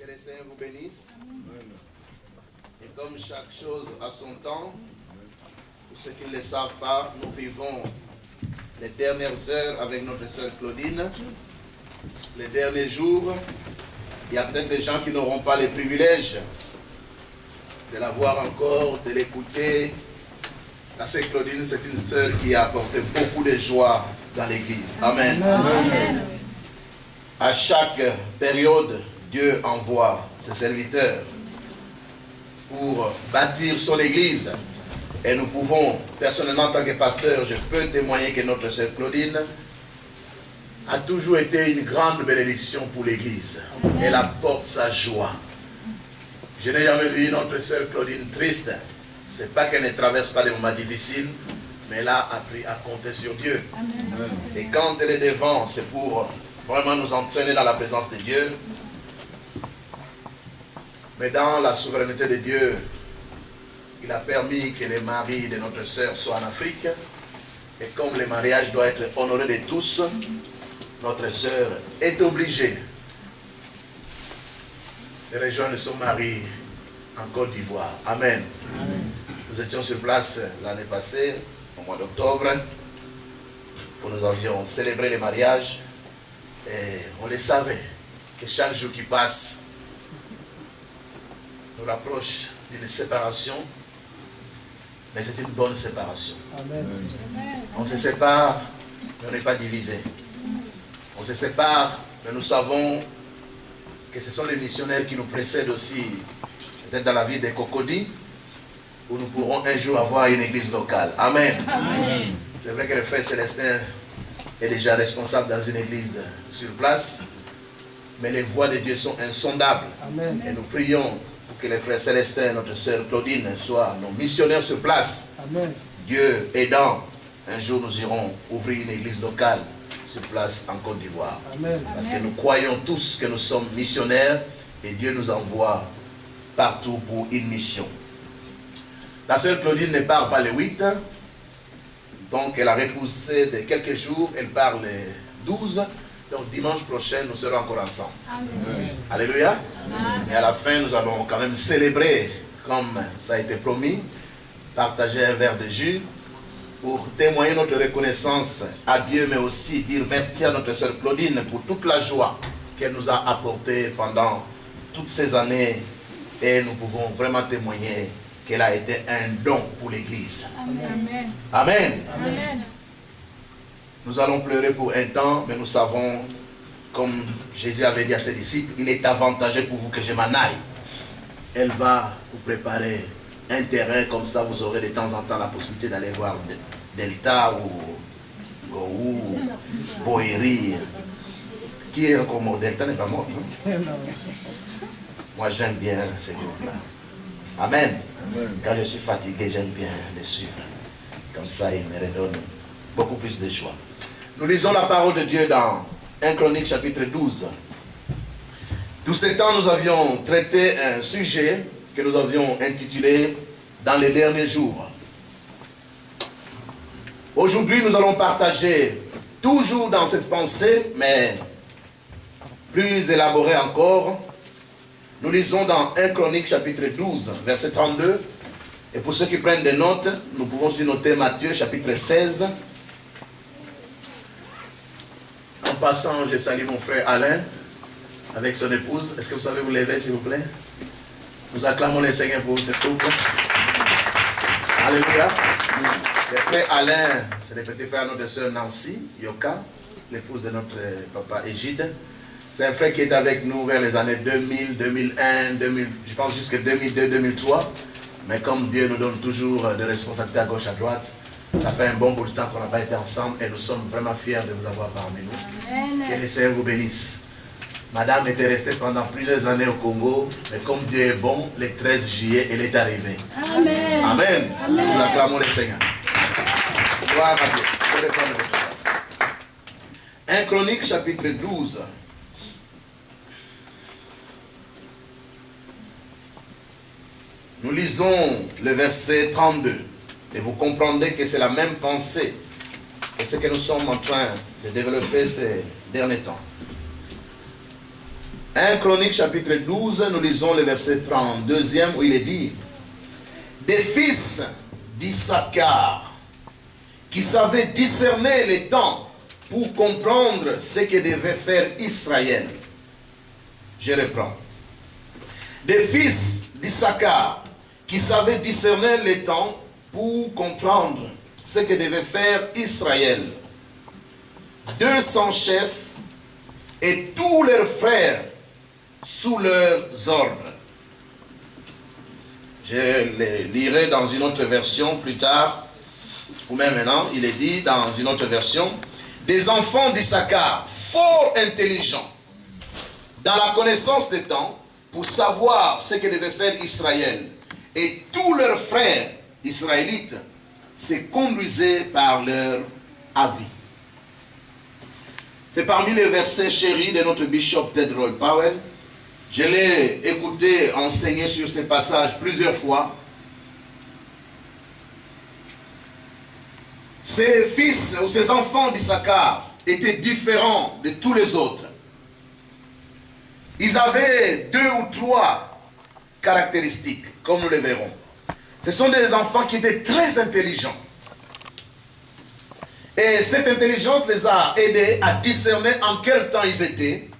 Que les Seigneur vous bénisse. Et comme chaque chose a son temps, pour ceux qui ne le savent pas, nous vivons les dernières heures avec notre sœur Claudine, les derniers jours. Il y a peut-être des gens qui n'auront pas les privilèges de la voir encore, de l'écouter. La sœur Claudine, c'est une sœur qui a apporté beaucoup de joie dans l'église. Amen. Amen. À chaque période, Dieu envoie ses serviteurs pour bâtir son église. Et nous pouvons, personnellement en tant que pasteur, je peux témoigner que notre sœur Claudine a toujours été une grande bénédiction pour l'église. Elle apporte sa joie. Je n'ai jamais vu notre sœur Claudine triste. Ce n'est pas qu'elle ne traverse pas des moments difficiles, mais elle a appris à compter sur Dieu. Amen. Et quand elle est devant, c'est pour vraiment nous entraîner dans la présence de Dieu. Mais dans la souveraineté de Dieu, il a permis que les maris de notre sœur soient en Afrique. Et comme le mariage doit être honoré de tous, notre sœur est obligée de rejoindre son mari en Côte d'Ivoire. Amen. Amen. Nous étions sur place l'année passée, au mois d'octobre, où nous avions célébré le mariage. Et on le savait que chaque jour qui passe nous rapproche d'une séparation, mais c'est une bonne séparation. Amen. On se sépare, mais on n'est pas divisé. On se sépare, mais nous savons que ce sont les missionnaires qui nous précèdent aussi, peut-être dans la ville des Cocody, où nous pourrons un jour avoir une église locale. Amen. Amen. C'est vrai que le frère Célestin est déjà responsable dans une église sur place, mais les voies de Dieu sont insondables. Amen. Et nous prions pour que les frères Célestin et notre sœur Claudine soient nos missionnaires sur place. Amen. Dieu aidant, un jour nous irons ouvrir une église locale sur place en Côte d'Ivoire. Parce que nous croyons tous que nous sommes missionnaires et Dieu nous envoie partout pour une mission. La sœur Claudine ne part pas le 8, donc elle a repoussé de quelques jours, elle part le 12, donc dimanche prochain nous serons encore ensemble. Amen. Alléluia. Amen. Et à la fin nous allons quand même célébrer comme ça a été promis, partager un verre de jus pour témoigner notre reconnaissance à Dieu, mais aussi dire merci à notre sœur Claudine pour toute la joie qu'elle nous a apportée pendant toutes ces années, et nous pouvons vraiment témoigner qu'elle a été un don pour l'église. Amen. Amen. Amen. Nous allons pleurer pour un temps, mais nous savons, comme Jésus avait dit à ses disciples, il est avantageux pour vous que je m'en aille. Elle va vous préparer un terrain, comme ça vous aurez de temps en temps la possibilité d'aller voir Delta ou Gou, Boéry. Qui est encore mort? Delta n'est pas mort. Moi j'aime bien ces groupes-là. Amen. Amen. Quand je suis fatigué, j'aime bien les suivre. Comme ça, il me redonne beaucoup plus de joie. Nous lisons la parole de Dieu dans 1 Chronique chapitre 12. Tout ce temps, nous avions traité un sujet que nous avions intitulé « Dans les derniers jours ». Aujourd'hui, nous allons partager, toujours dans cette pensée, mais plus élaborée encore. Nous lisons dans 1 Chronique chapitre 12, verset 32. Et pour ceux qui prennent des notes, nous pouvons aussi noter Matthieu chapitre 16. En passant, je salue mon frère Alain avec son épouse. Est-ce que vous savez vous lever, s'il vous plaît? Nous acclamons le Seigneur pour ce couple. Alléluia. Le frère Alain, c'est le petit frère de notre soeur Nancy Yoka, l'épouse de notre papa Égide. C'est un frère qui est avec nous vers les années 2000, 2001, 2000, je pense jusqu'à 2002, 2003. Mais comme Dieu nous donne toujours des responsabilités à gauche, à droite, ça fait un bon bout de temps qu'on n'a pas été ensemble et nous sommes vraiment fiers de vous avoir parmi nous. Amen. Que le Seigneur vous bénisse. Madame était restée pendant plusieurs années au Congo, mais comme Dieu est bon, le 13 juillet, elle est arrivée. Amen. Amen. Amen. Nous acclamons le Seigneur. Gloire à Dieu. Vous pouvez prendre votre place. 1 Chronique chapitre 12. Nous lisons le verset 32 et vous comprendrez que c'est la même pensée que ce que nous sommes en train de développer ces derniers temps. 1 Chronique chapitre 12, nous lisons le verset 32e où il est dit: des fils d'Issachar qui savaient discerner les temps pour comprendre ce que devait faire Israël. Je reprends. Des fils d'Issachar qui savaient discerner les temps pour comprendre ce que devait faire Israël. 200 chefs et tous leurs frères sous leurs ordres. Je les lirai dans une autre version plus tard, ou même maintenant, il est dit dans une autre version: des enfants d'Issachar, fort intelligents, dans la connaissance des temps, pour savoir ce que devait faire Israël. Et tous leurs frères israélites se conduisaient par leur avis. C'est parmi les versets chéris de notre bishop Ted Roy Powell. Je l'ai écouté enseigner sur ces passages plusieurs fois. Ces fils ou ces enfants d'Issachar étaient différents de tous les autres. Ils avaient 2 ou 3 caractéristiques, comme nous le verrons. Ce sont des enfants qui étaient très intelligents. Et cette intelligence les a aidés à discerner en quel temps ils étaient.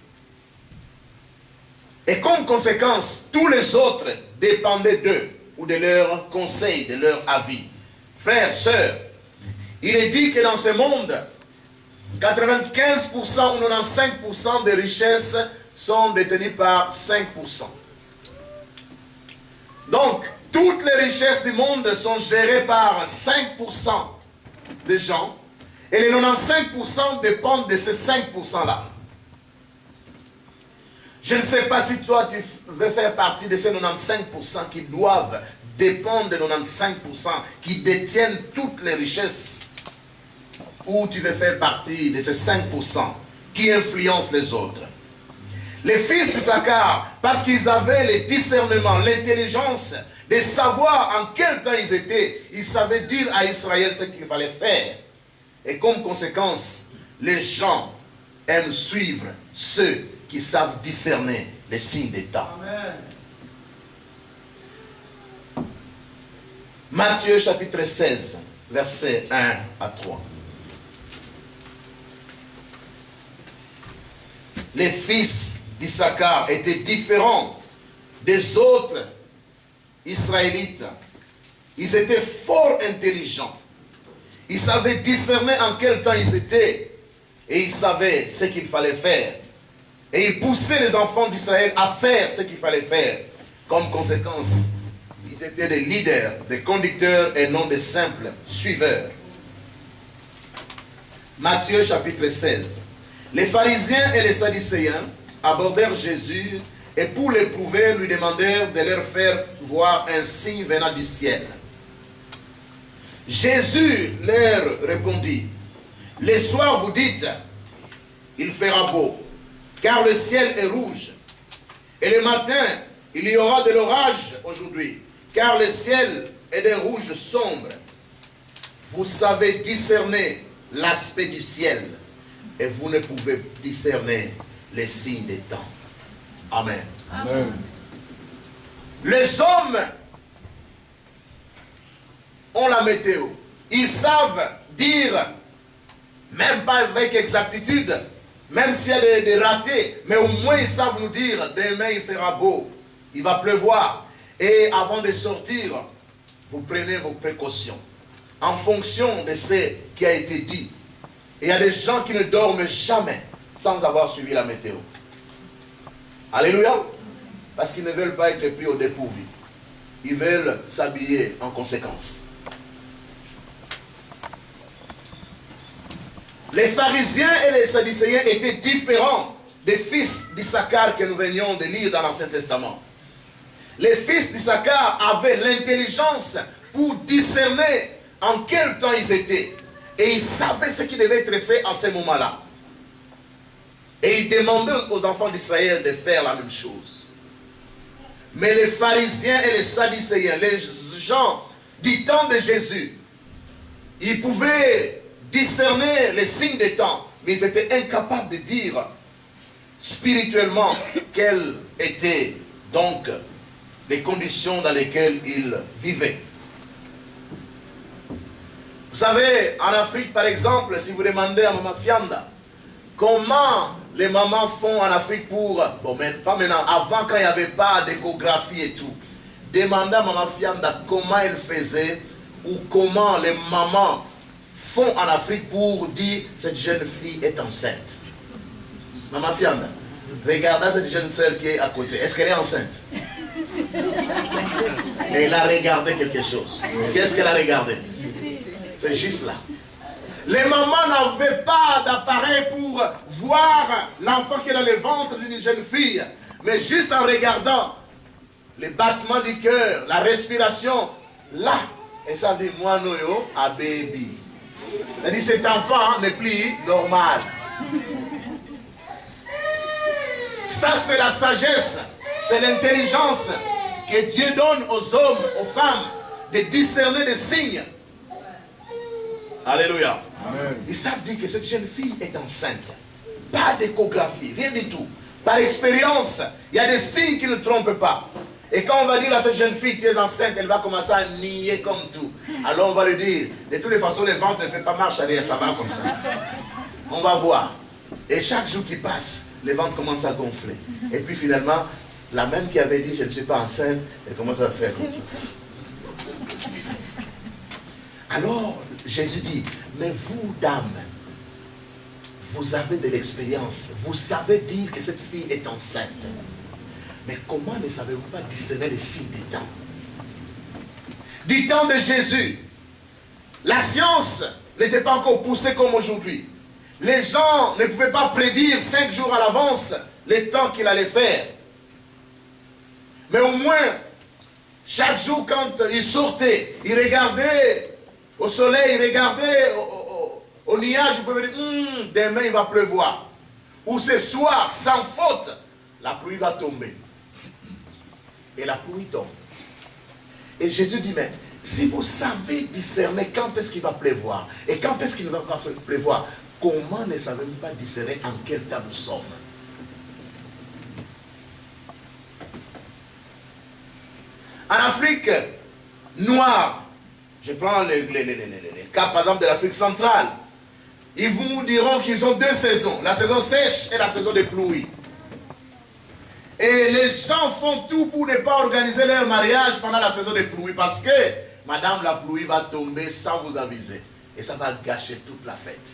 Et comme conséquence, tous les autres dépendaient d'eux, ou de leurs conseils, de leur avis. Frères, sœurs, il est dit que dans ce monde, 95% ou 95% des richesses sont détenues par 5%. Donc, toutes les richesses du monde sont gérées par 5% des gens, et les 95% dépendent de ces 5%-là. Je ne sais pas si toi tu veux faire partie de ces 95% qui doivent dépendre des 95% qui détiennent toutes les richesses, ou tu veux faire partie de ces 5% qui influencent les autres. Les fils d'Issachar, parce qu'ils avaient le discernement, l'intelligence de savoir en quel temps ils étaient, ils savaient dire à Israël ce qu'il fallait faire. Et comme conséquence, les gens aiment suivre ceux qui savent discerner les signes des temps. Amen. Matthieu chapitre 16, versets 1 à 3. Les fils d'Issachar étaient différents des autres Israélites. Ils étaient fort intelligents. Ils savaient discerner en quel temps ils étaient. Et ils savaient ce qu'il fallait faire. Et ils poussaient les enfants d'Israël à faire ce qu'il fallait faire. Comme conséquence, ils étaient des leaders, des conducteurs et non des simples suiveurs. Matthieu chapitre 16. Les pharisiens et les sadducéens abordèrent Jésus et pour l'éprouver, lui demandèrent de leur faire voir un signe venant du ciel. Jésus leur répondit: le soir vous dites, il fera beau, car le ciel est rouge. Et le matin, il y aura de l'orage aujourd'hui, car le ciel est d'un rouge sombre. Vous savez discerner l'aspect du ciel, et vous ne pouvez discerner les signes des temps. Amen. Amen. Les hommes ont la météo. Ils savent dire, même pas avec exactitude, même s'il y a des ratés, mais au moins ils savent nous dire, demain il fera beau, il va pleuvoir. Et avant de sortir, vous prenez vos précautions en fonction de ce qui a été dit. Et il y a des gens qui ne dorment jamais sans avoir suivi la météo. Alléluia. Parce qu'ils ne veulent pas être pris au dépourvu. Ils veulent s'habiller en conséquence. Les pharisiens et les sadducéens étaient différents des fils d'Issachar que nous venions de lire dans l'Ancien Testament. Les fils d'Issachar avaient l'intelligence pour discerner en quel temps ils étaient. Et ils savaient ce qui devait être fait à ce moment-là. Et ils demandaient aux enfants d'Israël de faire la même chose. Mais les pharisiens et les sadducéens, les gens du temps de Jésus, ils pouvaient discerner les signes des temps, mais ils étaient incapables de dire spirituellement, quelles étaient donc les conditions dans lesquelles ils vivaient. Vous savez, en Afrique par exemple, si vous demandez à Maman Fianda, comment les mamans font en Afrique pour, bon, mais pas maintenant, avant quand il n'y avait pas d'échographie et tout, demandez à Maman Fianda comment elle faisait ou comment les mamans font en Afrique pour dire cette jeune fille est enceinte. Maman Fianda, regardez cette jeune sœur qui est à côté. Est-ce qu'elle est enceinte? Elle a regardé quelque chose. Qu'est-ce qu'elle a regardé? C'est juste là. Les mamans n'avaient pas d'appareil pour voir l'enfant qui est dans le ventre d'une jeune fille. Mais juste en regardant les battements du cœur, la respiration, là, et ça dit, moi, noyo, à baby. C'est-à-dire, cet enfant n'est plus normal. Ça, c'est la sagesse, c'est l'intelligence que Dieu donne aux hommes, aux femmes, de discerner des signes. Alléluia. Amen. Ils savent dire que cette jeune fille est enceinte. Pas d'échographie, rien du tout. Par expérience, il y a des signes qui ne trompent pas. Et quand on va dire à cette jeune fille, tu es enceinte, elle va commencer à nier comme tout. Alors on va lui dire, de toutes les façons, le ventre ne fait pas marche arrière, ça va comme ça. On va voir. Et chaque jour qui passe, le ventre commence à gonfler. Et puis finalement, la même qui avait dit, je ne suis pas enceinte, elle commence à faire comme ça. Alors, Jésus dit, mais vous, dames, vous avez de l'expérience. Vous savez dire que cette fille est enceinte. Mais comment ne savez-vous pas discerner les signes des temps? Du temps de Jésus, la science n'était pas encore poussée comme aujourd'hui. Les gens ne pouvaient pas prédire 5 jours à l'avance les temps qu'il allait faire. Mais au moins, chaque jour quand il sortait, il regardait au soleil, il regardait au nuage, il pouvait dire, demain il va pleuvoir. Ou ce soir, sans faute, la pluie va tomber. Et la pluie tombe. Et Jésus dit, mais si vous savez discerner quand est-ce qu'il va pleuvoir et quand est-ce qu'il ne va pas pleuvoir, comment ne savez-vous pas discerner en quel temps nous sommes? En Afrique noire, je prends les cas par exemple de l'Afrique centrale, ils vous diront qu'ils ont 2 saisons, la saison sèche et la saison des pluies. Et les gens font tout pour ne pas organiser leur mariage pendant la saison des pluies parce que, madame, la pluie va tomber sans vous aviser. Et ça va gâcher toute la fête.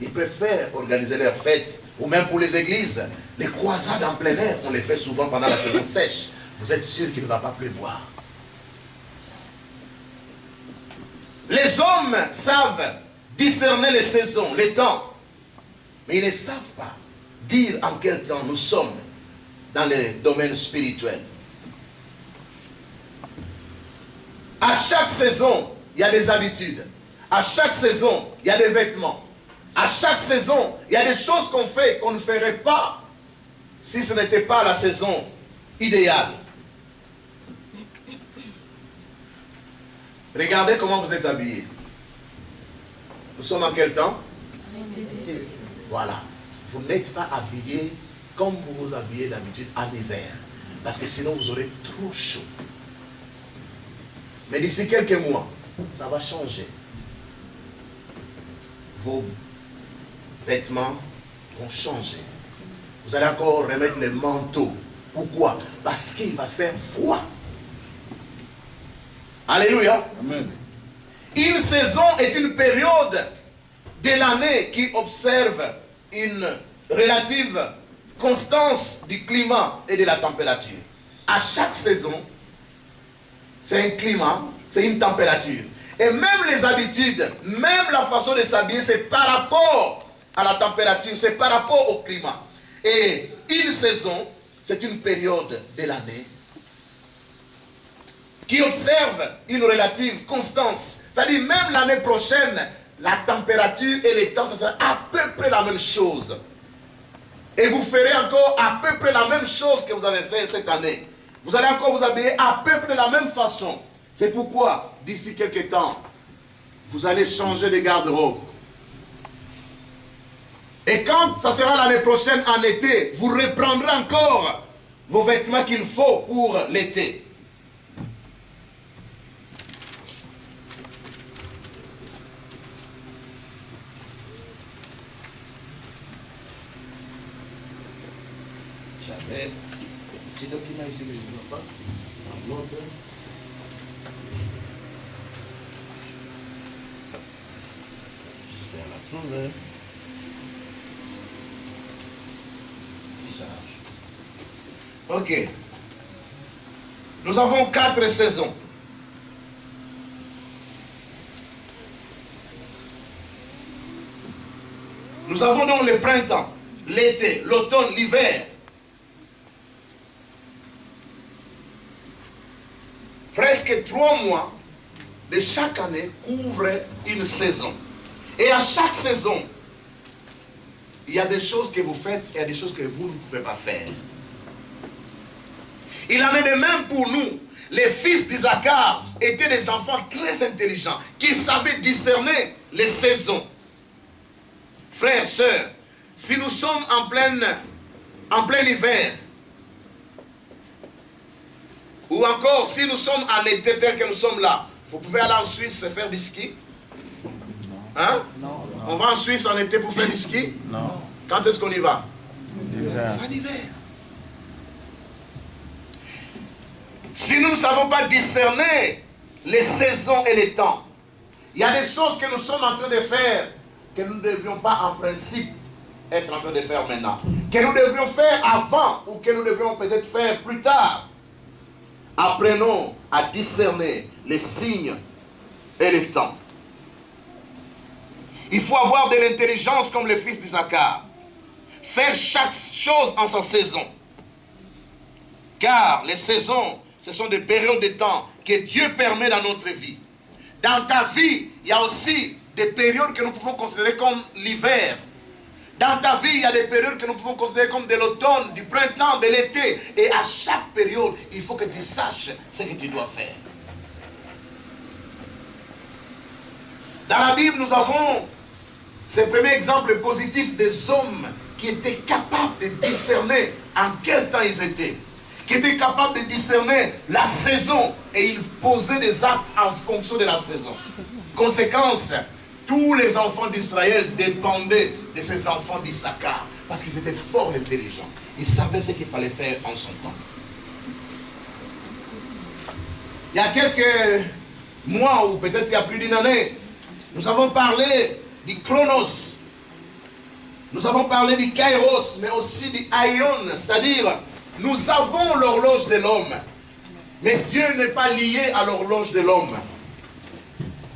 Ils préfèrent organiser leur fête, ou même pour les églises. Les croisades en plein air, on les fait souvent pendant la saison sèche. Vous êtes sûr qu'il ne va pas pleuvoir. Les hommes savent discerner les saisons, les temps. Mais ils ne savent pas dire en quel temps nous sommes dans le domaine spirituel. À chaque saison, il y a des habitudes. À chaque saison, il y a des vêtements. À chaque saison, il y a des choses qu'on fait qu'on ne ferait pas si ce n'était pas la saison idéale. Regardez comment vous êtes habillés. Nous sommes en quel temps? Voilà. Vous n'êtes pas habillés comme vous vous habillez d'habitude en hiver. Parce que sinon vous aurez trop chaud. Mais d'ici quelques mois, ça va changer. Vos vêtements vont changer. Vous allez encore remettre les manteaux. Pourquoi? Parce qu'il va faire froid. Alléluia. Amen. Une saison est une période de l'année qui observe une relative constance du climat et de la température. À chaque saison, c'est un climat, c'est une température. Et même les habitudes, même la façon de s'habiller, c'est par rapport à la température, c'est par rapport au climat. Et une saison, c'est une période de l'année qui observe une relative constance. C'est-à-dire même l'année prochaine, la température et les temps, ça sera à peu près la même chose. Et vous ferez encore à peu près la même chose que vous avez fait cette année. Vous allez encore vous habiller à peu près de la même façon. C'est pourquoi, d'ici quelques temps, vous allez changer de garde-robe. Et quand ça sera l'année prochaine en été, vous reprendrez encore vos vêtements qu'il faut pour l'été. J'avais un petit document ici que je ne vois pas. Enveloppe. J'espère la trouver. Ok. Nous avons 4 saisons. Nous avons donc le printemps, l'été, l'automne, l'hiver. Presque 3 mois de chaque année couvrent une saison. Et à chaque saison, il y a des choses que vous faites et il y a des choses que vous ne pouvez pas faire. Il en est de même pour nous. Les fils d'Isaacar étaient des enfants très intelligents qui savaient discerner les saisons. Frères, sœurs, si nous sommes en plein hiver, ou encore si nous sommes en été tel que nous sommes là, vous pouvez aller en Suisse et faire du ski? Hein? Non. On va en Suisse en été pour faire du ski? Non. Quand est-ce qu'on y va? En hiver. Si nous ne savons pas discerner les saisons et les temps, il y a des choses que nous sommes en train de faire que nous ne devions pas en principe être en train de faire maintenant, que nous devions faire avant ou que nous devions peut-être faire plus tard. Apprenons à discerner les signes et les temps. Il faut avoir de l'intelligence comme le fils d'Isaacar. Faire chaque chose en sa saison. Car les saisons, ce sont des périodes de temps que Dieu permet dans notre vie. Dans ta vie, il y a aussi des périodes que nous pouvons considérer comme l'hiver. Dans ta vie, il y a des périodes que nous pouvons considérer comme de l'automne, du printemps, de l'été. Et à chaque période, il faut que tu saches ce que tu dois faire. Dans la Bible, nous avons ce premier exemple positif des hommes qui étaient capables de discerner en quel temps ils étaient, qui étaient capables de discerner la saison et ils posaient des actes en fonction de la saison. Conséquence, tous les enfants d'Israël dépendaient de ces enfants d'Issachar parce qu'ils étaient fort intelligents. Ils savaient ce qu'il fallait faire en son temps. Il y a quelques mois ou peut-être il y a plus d'une année, nous avons parlé du chronos, nous avons parlé du kairos, mais aussi du aion, c'est-à-dire nous avons l'horloge de l'homme, mais Dieu n'est pas lié à l'horloge de l'homme.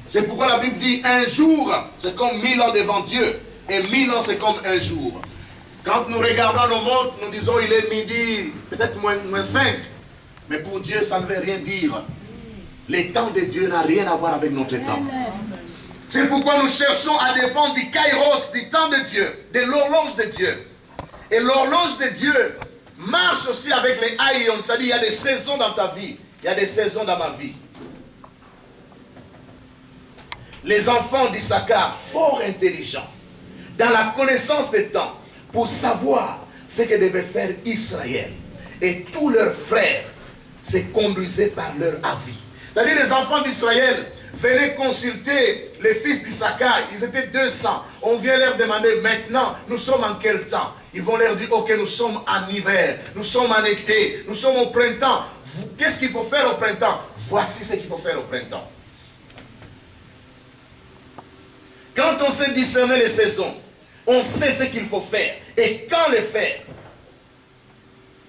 C'est pourquoi la Bible dit un jour, c'est comme 1000 ans devant Dieu, et 1000 ans c'est comme un jour. Quand nous regardons nos montres, nous disons il est midi, peut-être moins 5, mais pour Dieu ça ne veut rien dire. Le temps de Dieu n'a rien à voir avec notre temps. C'est pourquoi nous cherchons à dépendre du kairos, du temps de Dieu, de l'horloge de Dieu. Et l'horloge de Dieu marche aussi avec les aïons, c'est-à-dire il y a des saisons dans ta vie, il y a des saisons dans ma vie. Les enfants d'Issachar, fort intelligents, dans la connaissance des temps, pour savoir ce que devait faire Israël. Et tous leurs frères se conduisaient par leur avis. C'est-à-dire les enfants d'Israël venaient consulter les fils d'Issachar, ils étaient 200. On vient leur demander maintenant, nous sommes en quel temps? Ils vont leur dire, ok, nous sommes en hiver, nous sommes en été, nous sommes au printemps. Qu'est-ce qu'il faut faire au printemps? Voici ce qu'il faut faire au printemps. Quand on sait discerner les saisons, on sait ce qu'il faut faire et quand le faire.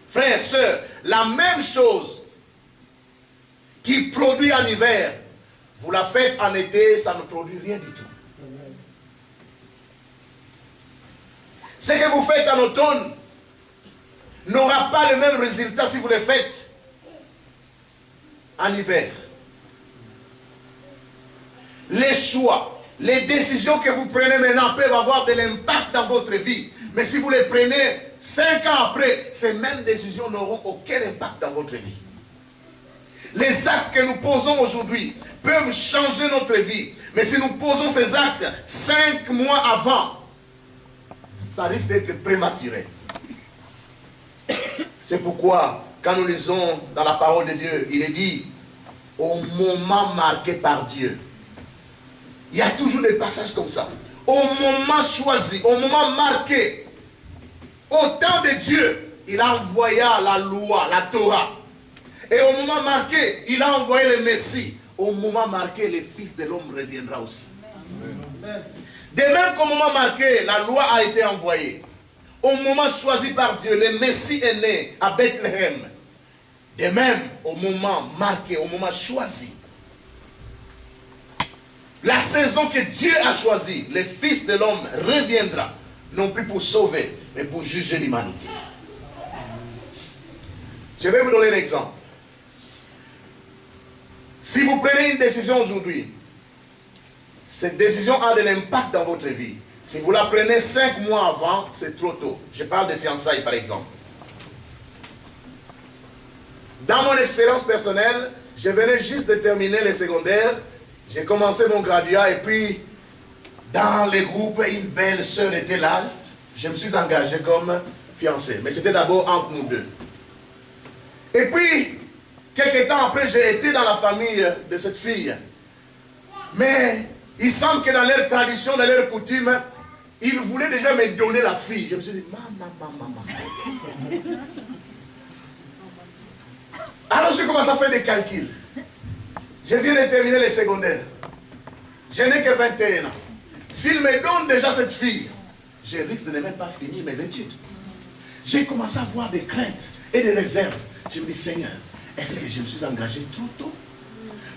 Frères, sœurs, la même chose qui produit en hiver, vous la faites en été, ça ne produit rien du tout. Ce que vous faites en automne n'aura pas le même résultat si vous le faites en hiver. Les choix, les décisions que vous prenez maintenant peuvent avoir de l'impact dans votre vie. Mais si vous les prenez 5 ans après, ces mêmes décisions n'auront aucun impact dans votre vie. Les actes que nous posons aujourd'hui peuvent changer notre vie. Mais si nous posons ces actes 5 mois avant, ça risque d'être prématuré. C'est pourquoi, quand nous lisons dans la parole de Dieu, il est dit, au moment marqué par Dieu. Il y a toujours des passages comme ça. Au moment choisi, au moment marqué, au temps de Dieu, il a envoyé la loi, la Torah. Et au moment marqué, il a envoyé le Messie. Au moment marqué, le Fils de l'homme reviendra aussi. Amen. De même qu'au moment marqué, la loi a été envoyée. Au moment choisi par Dieu, le Messie est né à Bethléem. De même, au moment marqué, au moment choisi, la saison que Dieu a choisie, le Fils de l'homme reviendra, non plus pour sauver, mais pour juger l'humanité. Je vais vous donner un exemple. Si vous prenez une décision aujourd'hui, cette décision a de l'impact dans votre vie. Si vous la prenez 5 mois avant, c'est trop tôt. Je parle de fiançailles par exemple. Dans mon expérience personnelle, je venais juste de terminer les secondaires. J'ai commencé mon graduat et puis dans les groupes, une belle sœur était là. Je me suis engagé comme fiancé. Mais c'était d'abord entre nous deux. Et puis, quelques temps après, j'ai été dans la famille de cette fille. Mais il semble que dans leur tradition, dans leur coutume, ils voulaient déjà me donner la fille. Je me suis dit, maman. Alors je commence à faire des calculs. Je viens de terminer les secondaires. Je n'ai que 21 ans. S'ils me donnent déjà cette fille, je risque de ne même pas finir mes études. J'ai commencé à avoir des craintes et des réserves. Je me dis, Seigneur, est-ce que je me suis engagé trop tôt?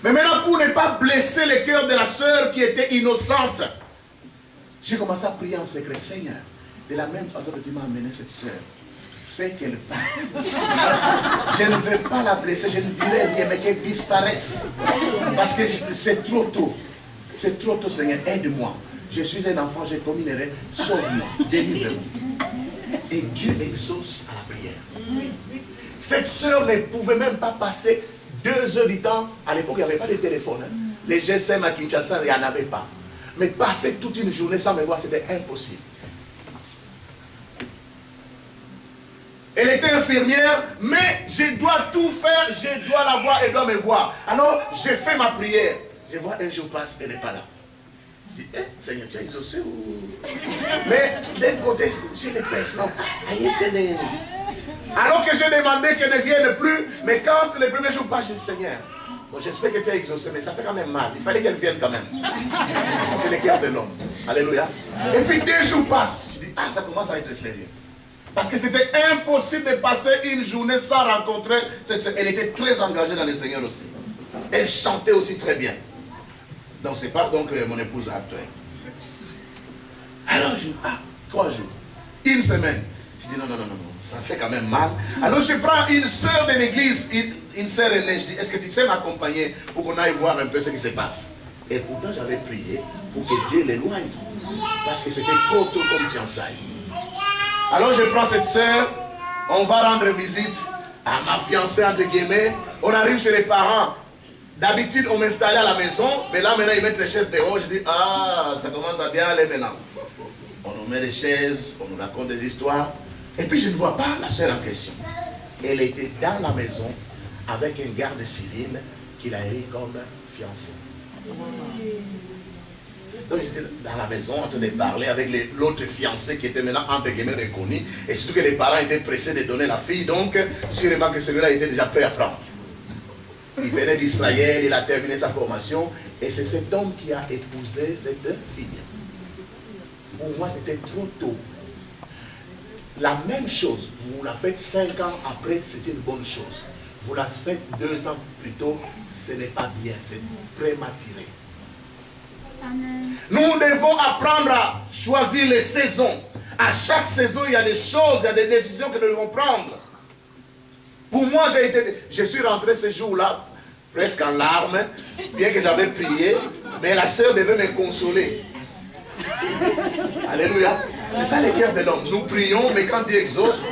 Mais maintenant, pour ne pas blesser le cœur de la sœur qui était innocente, j'ai commencé à prier en secret. Seigneur, de la même façon que tu m'as amené cette sœur, fais qu'elle parte. Je ne veux pas la blesser, je ne dirai rien, mais qu'elle disparaisse. Parce que c'est trop tôt. C'est trop tôt, Seigneur, aide-moi. Je suis un enfant, j'ai commis une erreur. Sauve-moi, délivre-moi. Et Dieu exauce à la prière. Cette sœur ne pouvait même pas passer 2 heures du temps. À l'époque, il n'y avait pas de téléphone. Les GSM à Kinshasa, il n'y en avait pas. Mais passer toute une journée sans me voir, c'était impossible. Elle était infirmière, mais je dois tout faire, je dois la voir, elle doit me voir. Alors, j'ai fait ma prière. Je vois un jour passe, elle n'est pas là. Je dis, Seigneur, tu as exaucé ou... Mais d'un côté, j'ai des personnes. Alors que j'ai demandé qu'elle ne vienne plus, mais quand le premier jour passe, je dis, Seigneur, bon, j'espère que tu as exaucé, mais ça fait quand même mal. Il fallait qu'elle vienne quand même. Ça, c'est le cœur de l'homme. Alléluia. Et puis 2 jours passent. Je dis, ça commence à être sérieux. Parce que c'était impossible de passer une journée sans rencontrer cette sœur. Elle était très engagée dans le Seigneur aussi. Elle chantait aussi très bien. Donc c'est pas donc mon épouse actuelle. Alors je dis, 3 jours, 1 semaine. Je dis non, ça fait quand même mal. Alors je prends une sœur de l'église, une sœur aînée. Je dis, est-ce que tu sais m'accompagner pour qu'on aille voir un peu ce qui se passe? Et pourtant j'avais prié pour que Dieu l'éloigne. Parce que c'était trop tôt comme fiançailles. Alors je prends cette sœur, on va rendre visite à ma fiancée entre guillemets. On arrive chez les parents. D'habitude on m'installait à la maison, mais là maintenant ils mettent les chaises dehors. Je dis, ça commence à bien aller maintenant. On nous met des chaises, on nous raconte des histoires. Et puis je ne vois pas la sœur en question. Elle était dans la maison avec un garde civil qu'il a eu comme fiancé. Donc j'étais dans la maison en train de parler avec l'autre fiancé qui était maintenant entre guillemets reconnu. Et surtout que les parents étaient pressés de donner la fille. Donc sûrement que celui-là était déjà prêt à prendre. Il venait d'Israël, il a terminé sa formation. Et c'est cet homme qui a épousé cette fille. Pour moi c'était trop tôt. La même chose, vous la faites 5 ans après, c'est une bonne chose. Vous la faites 2 ans plus tôt, ce n'est pas bien, c'est prématuré. Amen. Nous devons apprendre à choisir les saisons. À chaque saison, il y a des choses, il y a des décisions que nous devons prendre. Pour moi, je suis rentré ce jour-là, presque en larmes, bien que j'avais prié, mais la sœur devait me consoler. Alléluia. C'est ça le cœur de l'homme. Nous prions, mais quand Dieu exauce,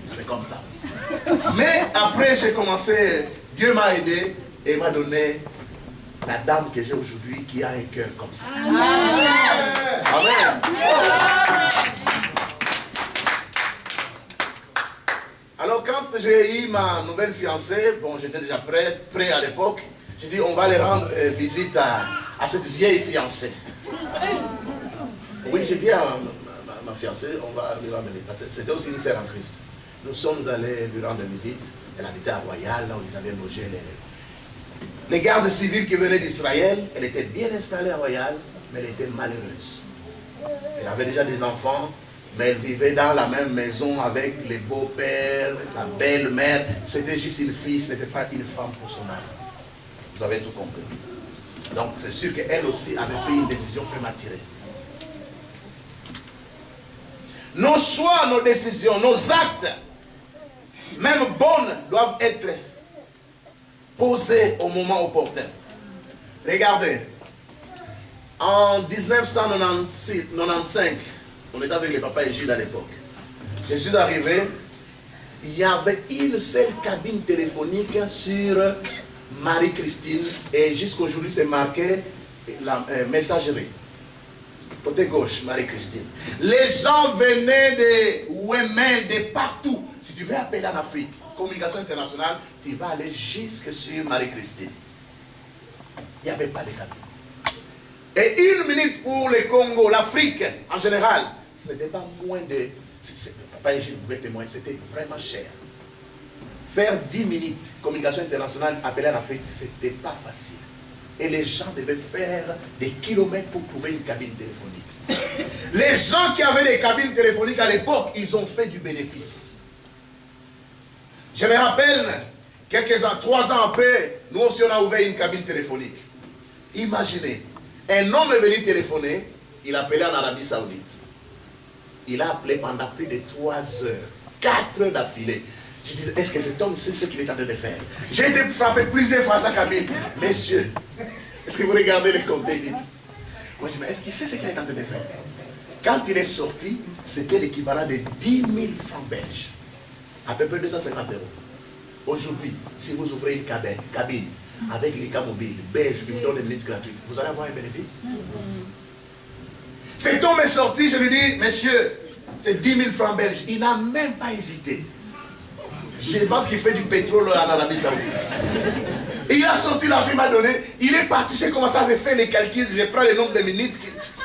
c'est comme ça. Mais après, j'ai commencé, Dieu m'a aidé et m'a donné la dame que j'ai aujourd'hui qui a un cœur comme ça. Amen. Amen. Alors quand j'ai eu ma nouvelle fiancée, bon j'étais déjà prêt à l'époque, j'ai dit on va aller rendre visite à cette vieille fiancée. Oui, j'ai dit à ma fiancée, on va lui rendre visite. C'était aussi une sœur en Christ. Nous sommes allés lui rendre visite. Elle habitait à Royal, là où ils avaient logé les gardes civils qui venaient d'Israël. Elle était bien installée à Royal, mais elle était malheureuse. Elle avait déjà des enfants, mais elle vivait dans la même maison avec les beaux-pères, la belle-mère. C'était juste une fille, ce n'était pas une femme pour son mari. Vous avez tout compris. Donc c'est sûr qu'elle aussi avait pris une décision prématurée. Nos choix, nos décisions, nos actes, même bonnes, doivent être posés au moment opportun. Regardez, en 1995, on était avec les papas et Gilles à l'époque. Je suis arrivé, il y avait une seule cabine téléphonique sur Marie-Christine et jusqu'aujourd'hui c'est marqué la messagerie. Côté gauche, Marie-Christine. Les gens venaient de Ouémen, de partout. Si tu veux appeler en Afrique, communication internationale, tu vas aller jusque sur Marie-Christine. Il n'y avait pas de cabine. Et une minute pour le Congo, l'Afrique en général, ce n'était pas moins de... Papa et je pouvais témoigner, c'était vraiment cher. Faire 10 minutes, communication internationale, appeler en Afrique, ce n'était pas facile. Et les gens devaient faire des kilomètres pour trouver une cabine téléphonique. Les gens qui avaient des cabines téléphoniques à l'époque, ils ont fait du bénéfice. Je me rappelle, 3 ans après, nous aussi on a ouvert une cabine téléphonique. Imaginez, un homme est venu téléphoner, il appelait en Arabie Saoudite. Il a appelé pendant plus de 3 heures, 4 heures d'affilée. Je disais, est-ce que cet homme sait ce qu'il est en train de faire? J'ai été frappé plusieurs fois à sa cabine. Messieurs, est-ce que vous regardez les comptes? Moi je dis, mais est-ce qu'il sait ce qu'il est en train de faire? Quand il est sorti, c'était l'équivalent de 10 000 francs belges. À peu près 250 €. Aujourd'hui, si vous ouvrez une cabine avec l'ICA mobile, BES qui vous donne des minutes gratuites, vous allez avoir un bénéfice. Cet homme est sorti, je lui dis, messieurs, c'est 10 000 francs belges. Il n'a même pas hésité. Je pense qu'il fait du pétrole en Arabie Saoudite. Et il a sorti l'argent, il m'a donné. Il est parti, j'ai commencé à refaire les calculs, je prends le nombre de minutes.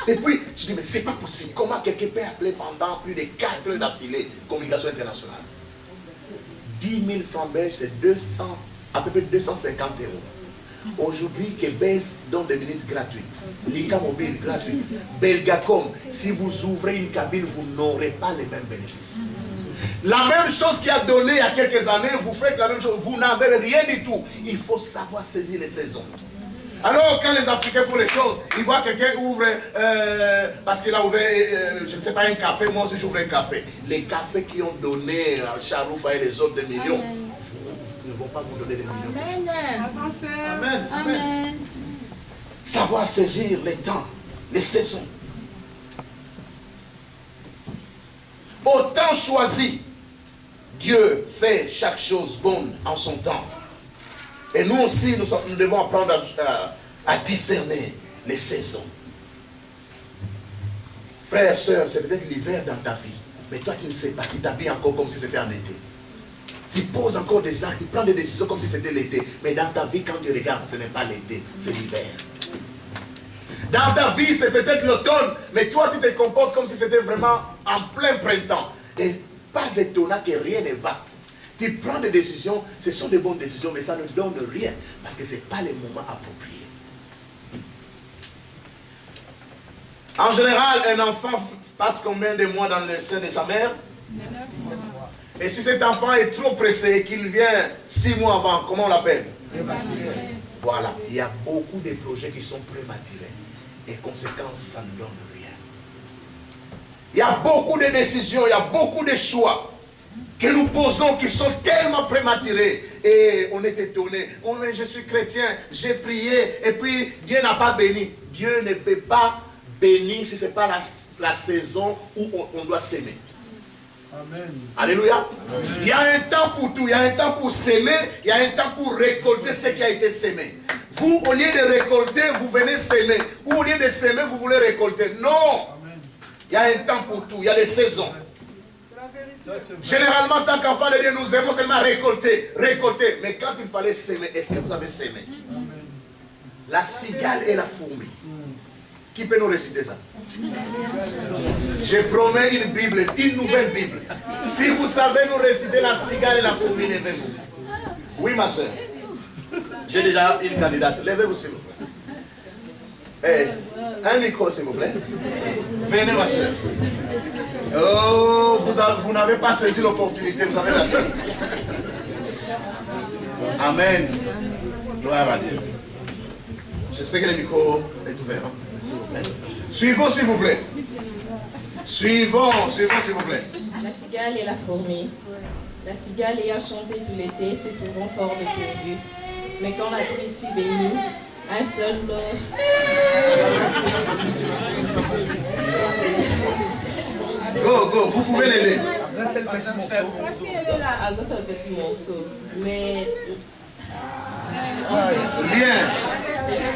Et puis, je dis, mais c'est pas possible. Comment quelqu'un peut appeler pendant plus de 4 heures d'affilée, communication internationale? 10 000 francs belges, c'est à peu près 250 €. Aujourd'hui, Québec donne des minutes gratuites. L'ICA mobile gratuite. Belgacom, si vous ouvrez une cabine, vous n'aurez pas les mêmes bénéfices. La même chose qui a donné il y a quelques années, vous faites la même chose, vous n'avez rien du tout. Il faut savoir saisir les saisons. Alors quand les Africains font les choses, ils voient quelqu'un ouvre, parce qu'il a ouvert, je ne sais pas, un café, moi aussi j'ouvre un café. Les cafés qui ont donné à Charoufa et les autres des millions, ne vont pas vous donner des millions de choses. Amen. Amen. Savoir saisir les temps, les saisons. Au temps choisi, Dieu fait chaque chose bonne en son temps. Et nous aussi, nous devons apprendre à discerner les saisons. Frères, sœurs, c'est peut-être l'hiver dans ta vie. Mais toi, tu ne sais pas. Tu t'habilles encore comme si c'était en été. Tu poses encore des actes, tu prends des décisions comme si c'était l'été. Mais dans ta vie, quand tu regardes, ce n'est pas l'été, c'est l'hiver. Dans ta vie, c'est peut-être l'automne, mais toi, tu te comportes comme si c'était vraiment en plein printemps. Et pas étonnant que rien ne va. Tu prends des décisions, ce sont des bonnes décisions, mais ça ne donne rien, parce que ce n'est pas le moment approprié. En général, un enfant passe combien de mois dans le sein de sa mère? 9 mois. Et si cet enfant est trop pressé et qu'il vient 6 mois avant, comment on l'appelle? Prématuré. Voilà, il y a beaucoup de projets qui sont prématurés. Et conséquence, ça ne donne rien. Il y a beaucoup de décisions, il y a beaucoup de choix que nous posons qui sont tellement prématurés. Et on est étonné. Oh, mais je suis chrétien, j'ai prié, et puis Dieu n'a pas béni. Dieu ne peut pas bénir si ce n'est pas la saison où on doit s'aimer. Amen. Alléluia. Amen. Il y a un temps pour tout. Il y a un temps pour s'aimer. Il y a un temps pour récolter ce qui a été sémé. Vous, au lieu de récolter, vous venez s'aimer. Ou au lieu de s'aimer, vous voulez récolter. Non. Il y a un temps pour tout. Il y a des saisons. Généralement, tant qu'enfant de Dieu, nous aimons seulement récolter. Récolter. Mais quand il fallait s'aimer, est-ce que vous avez s'aimé? La cigale et la fourmi. Qui peut nous réciter ça? Je promets une Bible, une nouvelle Bible. Si vous savez nous réciter la cigale et la fourmi, levez-vous. Oui, ma soeur. J'ai déjà une candidate. Levez-vous, s'il vous plaît. Un micro, s'il vous plaît. Venez, ma soeur. Oh, vous n'avez pas saisi l'opportunité, vous avez la tête. Amen. Gloire à Dieu. J'espère que le micro est ouvert. S'il vous plaît. Suivons, s'il vous plaît. Suivons, s'il vous plaît. La cigale et la fourmi. La cigale ayant chanté tout l'été se trouvant fort dépourvue. Mais quand la brise fut bénie, un seul mort. Go, vous pouvez l'aider. Ah, ça fait un petit morceau. Mais.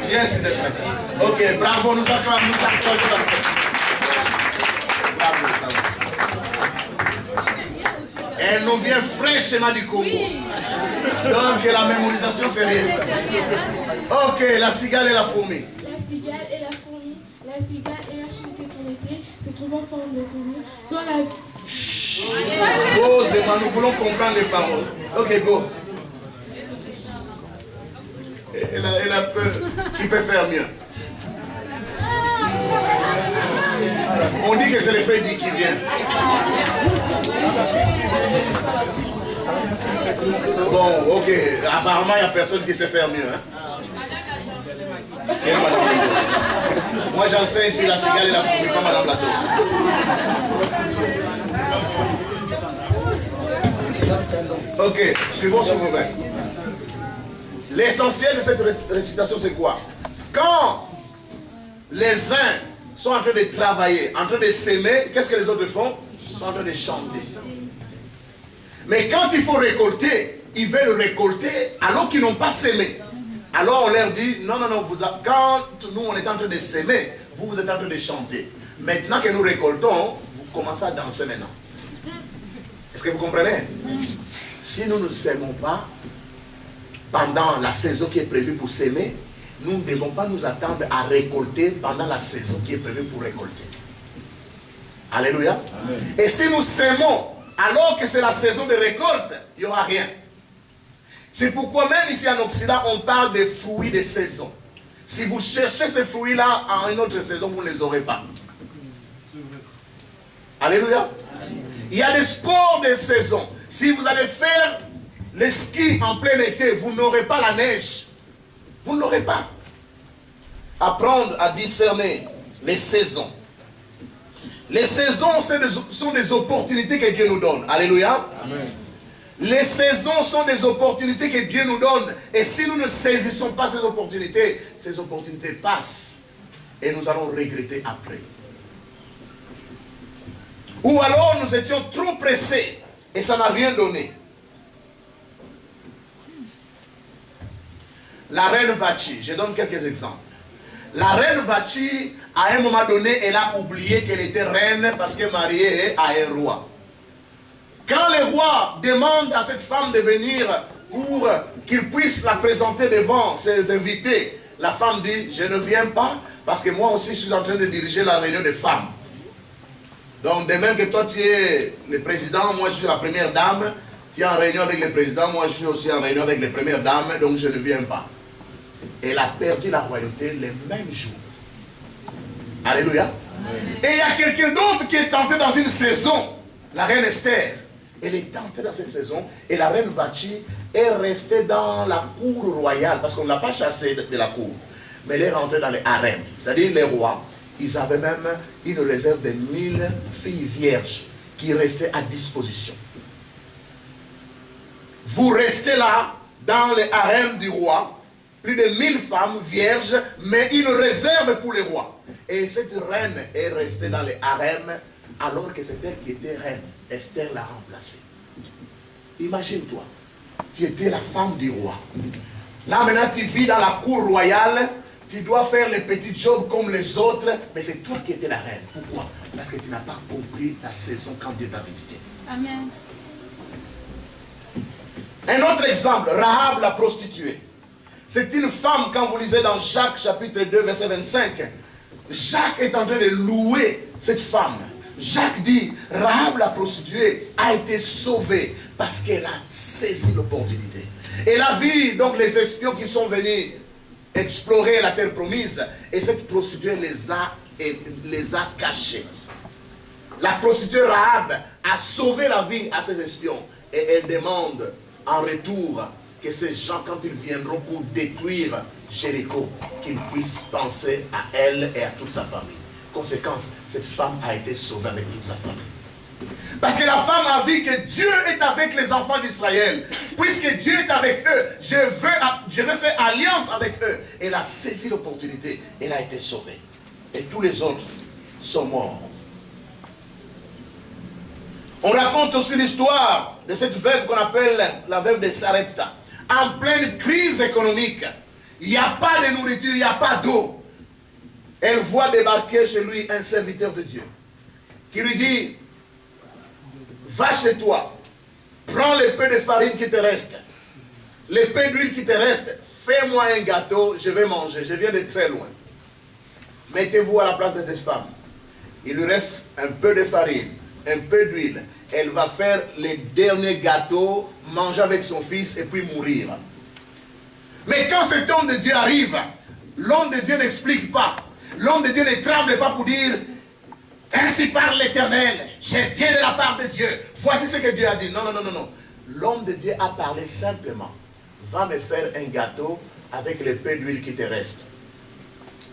Viens, s'il te plaît. Ok, bravo, nous acclamons, Bravo. Elle nous vient fraîchement du Congo. Donc la mémorisation c'est rien. Ok, la cigale et la fourmi. La cigale et la fourmi. La cigale ayant chanté tout l'été, se trouvant fort dépourvue. Dans la... Posez-moi, nous voulons comprendre les paroles. Ok, go. Elle a peur. Qui peut faire mieux? On dit que c'est le frère dit qui vient. Bon, ok. Apparemment, il n'y a personne qui sait faire mieux. Hein? Moi, j'enseigne ici la cigale et la fourmi, pas Madame Lato. Ok, suivons s'il vous plaît. L'essentiel de cette récitation, c'est quoi? Quand les uns sont en train de travailler, en train de s'aimer, qu'est-ce que les autres font? Ils sont en train de chanter. Mais quand il faut récolter, ils veulent récolter alors qu'ils n'ont pas s'aimé. Alors on leur dit, non, quand nous on est en train de s'aimer, vous êtes en train de chanter. Maintenant que nous récoltons, vous commencez à danser maintenant. Est-ce que vous comprenez? Si nous ne s'aimons pas, pendant la saison qui est prévue pour s'aimer, nous ne devons pas nous attendre à récolter pendant la saison qui est prévue pour récolter. Alléluia. Amen. Et si nous s'aimons alors que c'est la saison de récolte, il n'y aura rien. C'est pourquoi même ici en Occident, on parle des fruits de saison. Si vous cherchez ces fruits-là en une autre saison, vous ne les aurez pas. Alléluia. Amen. Il y a des sports de saison. Si vous allez faire le ski en plein été, vous n'aurez pas la neige. Vous ne l'aurez pas. Apprendre à discerner les saisons. Les saisons sont des opportunités que Dieu nous donne. Alléluia. Amen. Les saisons sont des opportunités que Dieu nous donne. Et si nous ne saisissons pas ces opportunités passent. Et nous allons regretter après. Ou alors nous étions trop pressés et ça n'a rien donné. La reine Vachi, je donne quelques exemples. La reine Vachi, à un moment donné, elle a oublié qu'elle était reine parce qu'elle est mariée à un roi. Quand le roi demande à cette femme de venir pour qu'il puisse la présenter devant ses invités, la femme dit, je ne viens pas parce que moi aussi je suis en train de diriger la réunion des femmes. Donc de même que toi tu es le président, moi je suis la première dame, tu es en réunion avec le président, moi je suis aussi en réunion avec les premières dames, donc je ne viens pas. Elle a perdu la royauté le même jour. Alléluia. Amen. Et il y a quelqu'un d'autre qui est tenté dans une saison. La reine Esther. Elle est tentée dans cette saison. Et la reine Vachi est restée dans la cour royale. Parce qu'on ne l'a pas chassée de la cour. Mais elle est rentrée dans les harems. C'est-à-dire les rois. Ils avaient même une réserve de 1000 filles vierges qui restaient à disposition. Vous restez là, dans les harems du roi. Plus de 1000 femmes vierges, mais une réserve pour les rois. Et cette reine est restée dans les harems alors que c'est elle qui était reine. Esther l'a remplacée. Imagine-toi, tu étais la femme du roi. Là maintenant tu vis dans la cour royale, tu dois faire les petits jobs comme les autres, mais c'est toi qui étais la reine. Pourquoi? Parce que tu n'as pas compris la saison quand Dieu t'a visité. Amen. Un autre exemple, Rahab la prostituée. C'est une femme, quand vous lisez dans Jacques chapitre 2 verset 25, Jacques est en train de louer cette femme. Jacques dit, Rahab la prostituée a été sauvée parce qu'elle a saisi l'opportunité. Elle a vu donc les espions qui sont venus explorer la terre promise et cette prostituée les a cachés. La prostituée Rahab a sauvé la vie à ces espions et elle demande en retour que ces gens, quand ils viendront pour détruire Jéricho, qu'ils puissent penser à elle et à toute sa famille. Conséquence, cette femme a été sauvée avec toute sa famille. Parce que la femme a vu que Dieu est avec les enfants d'Israël. Puisque Dieu est avec eux, je vais faire alliance avec eux. Elle a saisi l'opportunité. Elle a été sauvée. Et tous les autres sont morts. On raconte aussi l'histoire de cette veuve qu'on appelle la veuve de Sarepta. En pleine crise économique, il n'y a pas de nourriture, il n'y a pas d'eau. Elle voit débarquer chez lui un serviteur de Dieu qui lui dit, va chez toi, prends le peu de farine qui te reste, le peu d'huile qui te reste, fais-moi un gâteau, je vais manger, je viens de très loin. Mettez-vous à la place de cette femme. Il lui reste un peu de farine, un peu d'huile. Elle va faire les derniers gâteaux, manger avec son fils et puis mourir. Mais quand cet homme de Dieu arrive, l'homme de Dieu n'explique pas. L'homme de Dieu ne tremble pas pour dire, ainsi parle l'Éternel, je viens de la part de Dieu. Voici ce que Dieu a dit. Non, non, non, non, non. L'homme de Dieu a parlé simplement. Va me faire un gâteau avec le peu d'huile qui te reste.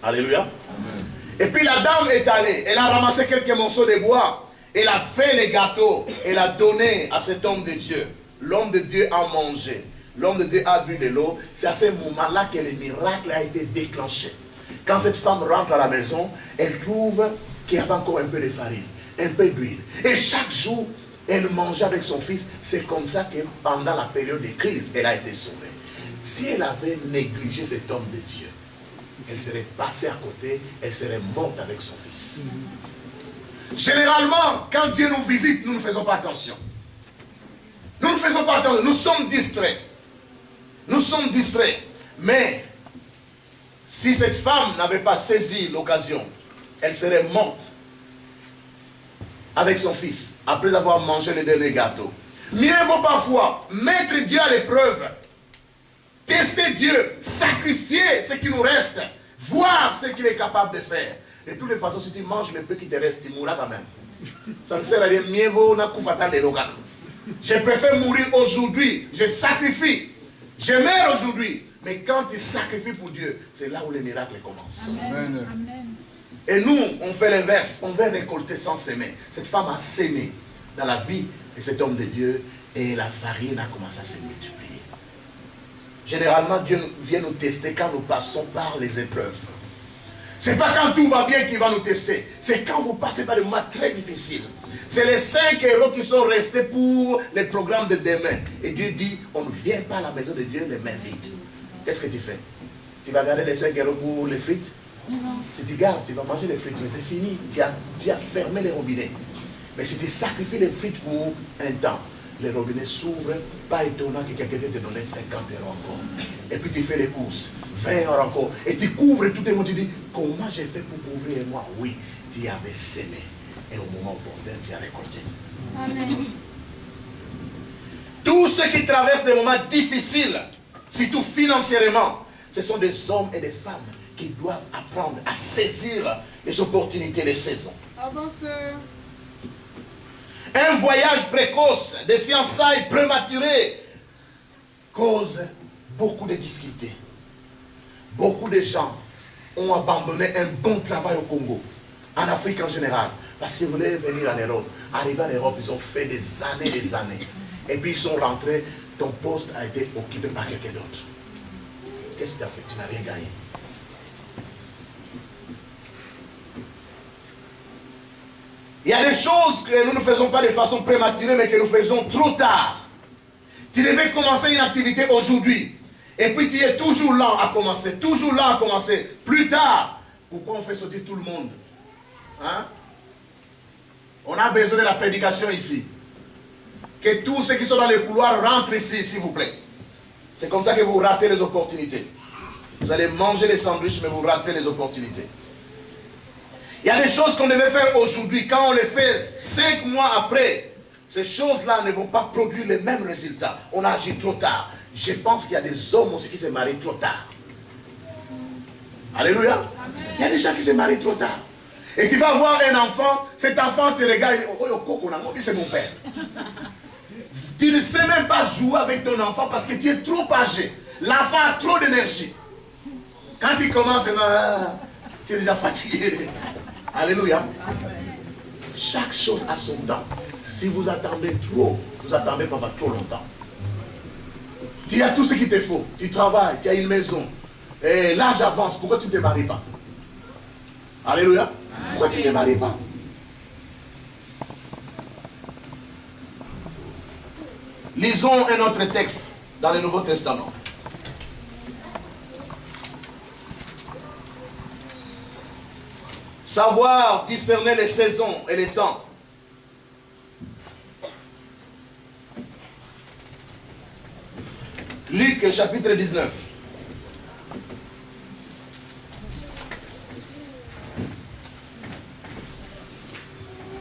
Alléluia. Amen. Et puis la dame est allée. Elle a ramassé quelques morceaux de bois. Elle a fait les gâteaux. Elle a donné à cet homme de Dieu. L'homme de Dieu a mangé. L'homme de Dieu a bu de l'eau. C'est à ce moment-là que le miracle a été déclenché. Quand cette femme rentre à la maison, elle trouve qu'il y avait encore un peu de farine, un peu d'huile. Et chaque jour, elle mangeait avec son fils. C'est comme ça que pendant la période de crise, elle a été sauvée. Si elle avait négligé cet homme de Dieu, elle serait passée à côté, elle serait morte avec son fils. Généralement, quand Dieu nous visite, nous ne faisons pas attention. Nous ne faisons pas attention, nous sommes distraits. Nous sommes distraits. Mais, si cette femme n'avait pas saisi l'occasion, elle serait morte avec son fils, après avoir mangé le dernier gâteau. Mieux vaut parfois mettre Dieu à l'épreuve, tester Dieu, sacrifier ce qui nous reste, voir ce qu'il est capable de faire. De toutes les façons, si tu manges le peu qui te reste, tu mourras quand même. Ça ne sert à rien. Mieux vaut je préfère mourir aujourd'hui, je sacrifie, je meurs aujourd'hui. Mais quand tu sacrifies pour Dieu, c'est là où les miracles commencent. Amen. Amen. Et nous, on fait l'inverse. On veut récolter sans s'aimer. Cette femme a sémé dans la vie de cet homme de Dieu et la farine a commencé à se multiplier. Généralement, Dieu vient nous tester quand nous passons par les épreuves. Ce n'est pas quand tout va bien qu'il va nous tester. C'est quand vous passez par des moments très difficiles. C'est les 5 héros qui sont restés pour les programmes de demain. Et Dieu dit, on ne vient pas à la maison de Dieu les mains vides. Qu'est-ce que tu fais? Tu vas garder les 5 euros pour les frites? Non. Si tu gardes, tu vas manger les frites, mais c'est fini. Tu as fermé les robinets. Mais si tu sacrifies les frites pour un temps, les robinets s'ouvrent, pas étonnant que quelqu'un vienne te donner 50 euros encore. Et puis tu fais les courses, 20 euros encore. Et tu couvres tout le monde, tu dis, comment j'ai fait pour couvrir moi? Oui, tu avais sémé. Et au moment opportun, tu as récolté. Amen. Tous ceux qui traversent des moments difficiles, surtout financièrement, ce sont des hommes et des femmes qui doivent apprendre à saisir les opportunités, les saisons. Avancez. Un voyage précoce, des fiançailles prématurées cause beaucoup de difficultés. Beaucoup de gens ont abandonné un bon travail au Congo, en Afrique en général, parce qu'ils voulaient venir en Europe. Arrivés en Europe, ils ont fait des années. Et puis ils sont rentrés, ton poste a été occupé par quelqu'un d'autre. Qu'est-ce que tu as fait? Tu n'as rien gagné. Il y a des choses que nous ne faisons pas de façon prématurée, mais que nous faisons trop tard. Tu devais commencer une activité aujourd'hui. Et puis tu es toujours lent à commencer, toujours lent à commencer. Plus tard, pourquoi on fait sortir tout le monde? Hein? On a besoin de la prédication ici. Que tous ceux qui sont dans les couloirs rentrent ici, s'il vous plaît. C'est comme ça que vous ratez les opportunités. Vous allez manger les sandwichs, mais vous ratez les opportunités. Il y a des choses qu'on devait faire aujourd'hui. Quand on les fait 5 mois après, ces choses-là ne vont pas produire les mêmes résultats. On a agi trop tard. Je pense qu'il y a des hommes aussi qui se marient trop tard. Alléluia. Amen. Il y a des gens qui se marient trop tard. Et tu vas voir un enfant, cet enfant te regarde et dit, oh, c'est mon père. Tu ne sais même pas jouer avec ton enfant parce que tu es trop âgé. L'enfant a trop d'énergie. Quand il commence, tu es déjà fatigué. Alléluia. Chaque chose a son temps. Si vous attendez trop, vous attendez pas trop longtemps. Tu as tout ce qu'il te faut. Tu travailles, tu as une maison. Et l'âge avance. Pourquoi tu ne te maries pas? Alléluia. Pourquoi tu ne te maries pas? Lisons un autre texte dans le Nouveau Testament. Savoir discerner les saisons et les temps. Luc chapitre 19.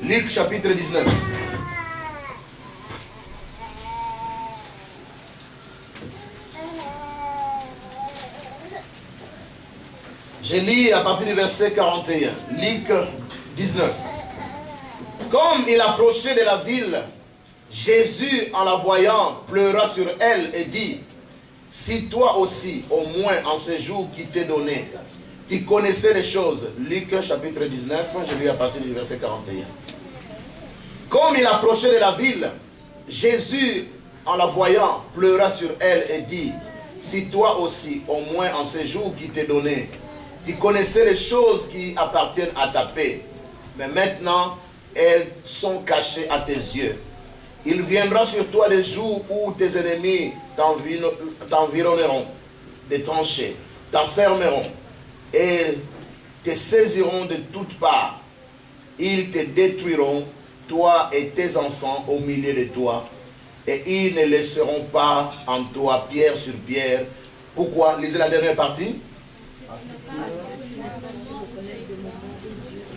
Luc chapitre 19. Je lis à partir du verset 41. Luc 19. Comme il approchait de la ville, Jésus, en la voyant, pleura sur elle et dit, si toi aussi, au moins en ce jour qui t'est donné, tu connaissais les choses. Luc chapitre 19, je lis à partir du verset 41. Comme il approchait de la ville, Jésus, en la voyant, pleura sur elle et dit, si toi aussi, au moins en ce jour qui t'est donné, tu connaissais les choses qui appartiennent à ta paix, mais maintenant, elles sont cachées à tes yeux. Il viendra sur toi des jours où tes ennemis t'environneront des tranchées, t'enfermeront et te saisiront de toutes parts. Ils te détruiront, toi et tes enfants au milieu de toi, et ils ne laisseront pas en toi pierre sur pierre. Pourquoi? Lisez la dernière partie.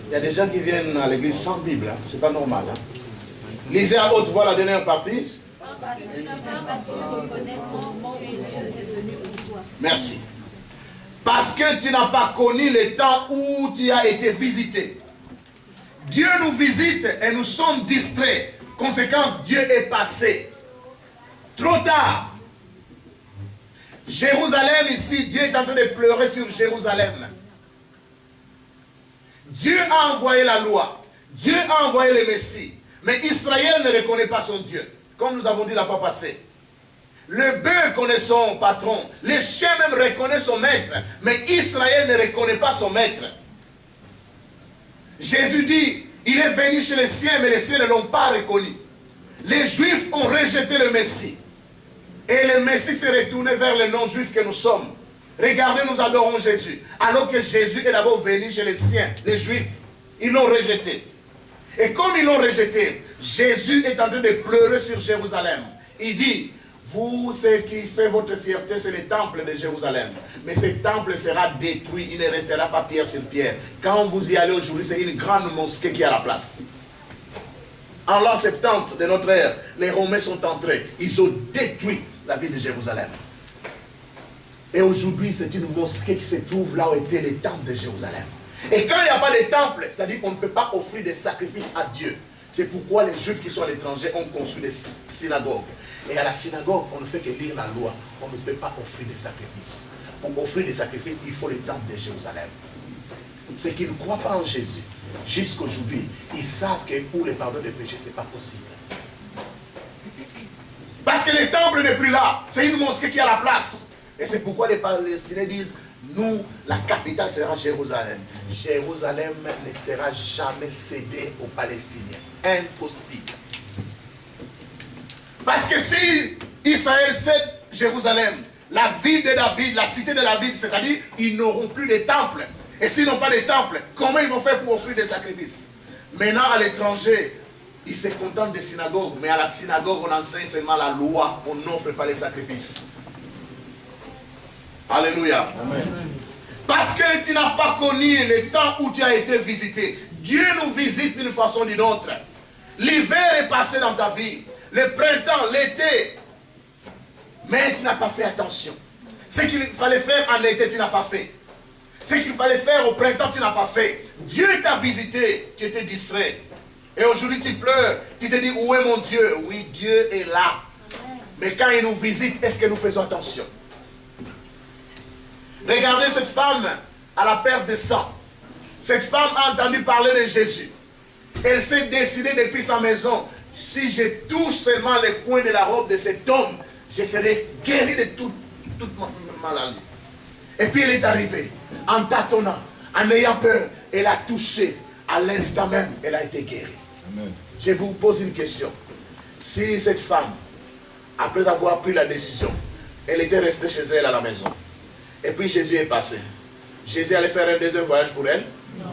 Il y a des gens qui viennent à l'église sans Bible, hein. C'est pas normal. Hein. Lisez à haute voix la dernière partie. Merci. Parce que tu n'as pas connu le temps où tu as été visité. Dieu nous visite et nous sommes distraits. Conséquence, Dieu est passé. Trop tard. Jérusalem ici, Dieu est en train de pleurer sur Jérusalem. Dieu a envoyé la loi. Dieu a envoyé le Messie. Mais Israël ne reconnaît pas son Dieu. Comme nous avons dit la fois passée. Le bœuf connaît son patron. Le chien même reconnaît son maître. Mais Israël ne reconnaît pas son maître. Jésus dit, il est venu chez les siens, mais les siens ne l'ont pas reconnu. Les Juifs ont rejeté le Messie. Et le Messie s'est retourné vers les non-juifs que nous sommes. Regardez, nous adorons Jésus. Alors que Jésus est d'abord venu chez les siens, les Juifs. Ils l'ont rejeté. Et comme ils l'ont rejeté, Jésus est en train de pleurer sur Jérusalem. Il dit, vous, ce qui fait votre fierté, c'est le temple de Jérusalem. Mais ce temple sera détruit, il ne restera pas pierre sur pierre. Quand vous y allez aujourd'hui, c'est une grande mosquée qui est à la place. En l'an 70 de notre ère, les Romains sont entrés. Ils ont détruit la ville de Jérusalem. Et aujourd'hui, c'est une mosquée qui se trouve là où était le temple de Jérusalem. Et quand il n'y a pas de temple, c'est-à-dire qu'on ne peut pas offrir des sacrifices à Dieu. C'est pourquoi les Juifs qui sont à l'étranger ont construit des synagogues. Et à la synagogue, on ne fait que lire la loi. On ne peut pas offrir des sacrifices. Pour offrir des sacrifices, il faut le temple de Jérusalem. Ceux qui ne croient pas en Jésus, jusqu'aujourd'hui, ils savent que pour le pardon des péchés, ce n'est pas possible. Parce que le temple n'est plus là. C'est une mosquée qui est à la place. Et c'est pourquoi les Palestiniens disent, nous, la capitale sera Jérusalem. Jérusalem ne sera jamais cédée aux Palestiniens. Impossible. Parce que si Israël cède Jérusalem, la ville de David, la cité de David, c'est-à-dire ils n'auront plus de temple. Et s'ils n'ont pas de temple, comment ils vont faire pour offrir des sacrifices? Maintenant, à l'étranger, ils se contentent des synagogues, mais à la synagogue, on enseigne seulement la loi, on n'offre pas les sacrifices. Alléluia. Amen. Parce que tu n'as pas connu le temps où tu as été visité. Dieu nous visite d'une façon ou d'une autre. L'hiver est passé dans ta vie, le printemps, l'été, mais tu n'as pas fait attention. Ce qu'il fallait faire en été, tu n'as pas fait. Ce qu'il fallait faire au printemps, tu n'as pas fait. Dieu t'a visité, tu étais distrait. Et aujourd'hui tu pleures, tu te dis où est mon Dieu? Oui, Dieu est là. Mais quand il nous visite, est-ce que nous faisons attention? Regardez cette femme à la perte de sang. Cette femme a entendu parler de Jésus. Elle s'est décidée depuis sa maison. Si je touche seulement les coins de la robe de cet homme, je serai guéri de toute maladie. Et puis elle est arrivée, en tâtonnant, en ayant peur. Elle a touché. À l'instant même, elle a été guérie. Amen. Je vous pose une question. Si cette femme, après avoir pris la décision, elle était restée chez elle à la maison, et puis Jésus est passé, Jésus allait faire un deuxième voyage pour elle? Non.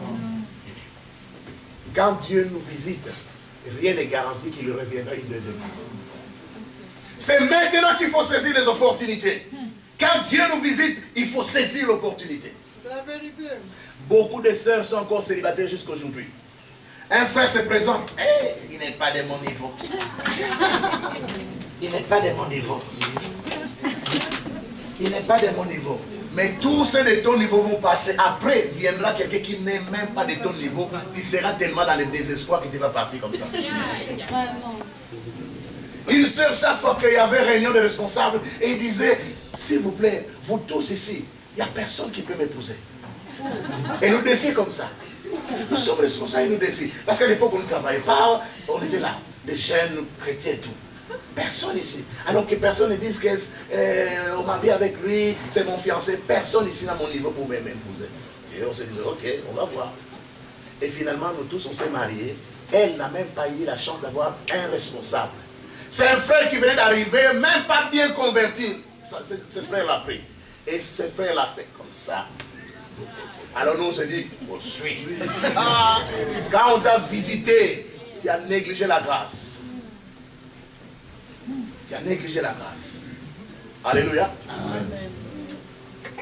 Quand Dieu nous visite, rien n'est garanti qu'il reviendra une deuxième fois. C'est maintenant qu'il faut saisir les opportunités. Quand Dieu nous visite, il faut saisir l'opportunité. C'est la vérité. Beaucoup de sœurs sont encore célibataires jusqu'à aujourd'hui. Un frère se présente, hey, il n'est pas de mon niveau. Il n'est pas de mon niveau. Il n'est pas de mon niveau. Mais tous ceux de ton niveau vont passer. Après, viendra quelqu'un qui n'est même pas de ton niveau. Tu seras tellement dans le désespoir que tu vas partir comme ça. Une sœur, chaque fois qu'il y avait réunion de responsables, et il disait, s'il vous plaît, vous tous ici, il n'y a personne qui peut m'épouser. Et nous défie comme ça. Nous sommes responsables et nous défient. Parce qu'à l'époque, on ne travaillait pas, on était là, des jeunes chrétiens et tout. Personne ici. Alors que personne ne dise qu'on m'a vu avec lui, c'est mon fiancé. Personne ici n'a mon niveau pour m'épouser. Et on se disait, ok, on va voir. Et finalement, nous tous, on s'est mariés. Elle n'a même pas eu la chance d'avoir un responsable. C'est un frère qui venait d'arriver, même pas bien converti. Ce frère l'a pris. Et ce frère l'a fait comme ça. Alors nous, on se dit, on suit. Quand on t'a visité, tu as négligé la grâce. Tu as négligé la grâce. Alléluia. Amen.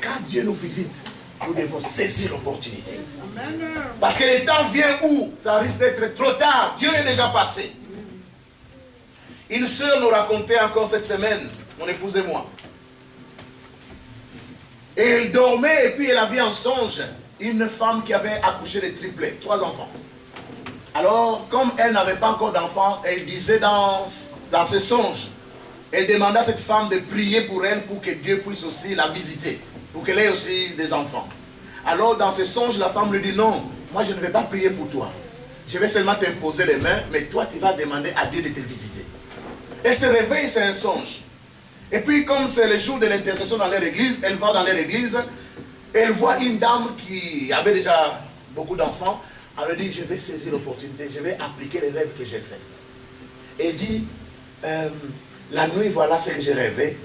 Quand Dieu nous visite, nous devons saisir l'opportunité. Parce que le temps vient où ça risque d'être trop tard. Dieu est déjà passé. Une sœur nous racontait encore cette semaine, mon épouse et moi. Et elle dormait et puis elle avait en songe une femme qui avait accouché de triplets, 3 enfants. Alors, comme elle n'avait pas encore d'enfants, elle disait dans ses songes, elle demanda à cette femme de prier pour elle pour que Dieu puisse aussi la visiter, pour qu'elle ait aussi des enfants. Alors, dans ses songes, la femme lui dit, non, moi je ne vais pas prier pour toi. Je vais seulement t'imposer les mains, mais toi tu vas demander à Dieu de te visiter. Elle se réveille, c'est un songe. Et puis, comme c'est le jour de l'intercession dans leur église, elle va dans leur église, elle voit une dame qui avait déjà beaucoup d'enfants. Elle dit, je vais saisir l'opportunité, je vais appliquer les rêves que j'ai faits. Elle dit, la nuit, voilà ce que j'ai rêvé.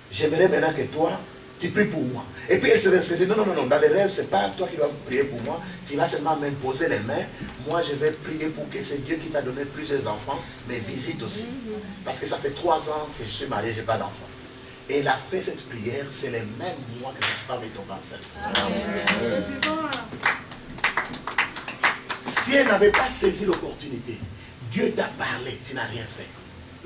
J'aimerais maintenant que toi, tu pries pour moi. Et puis elle se saisit, non, dans les rêves, ce n'est pas toi qui dois prier pour moi. Tu vas seulement m'imposer les mains. Moi, je vais prier pour que c'est Dieu qui t'a donné plusieurs enfants, mais visite aussi. Parce que ça fait 3 ans que je suis marié, je n'ai pas d'enfants. Et elle a fait cette prière, c'est les mêmes mois que cette femme est tombée enceinte. Si elle n'avait pas saisi l'opportunité, Dieu t'a parlé, tu n'as rien fait.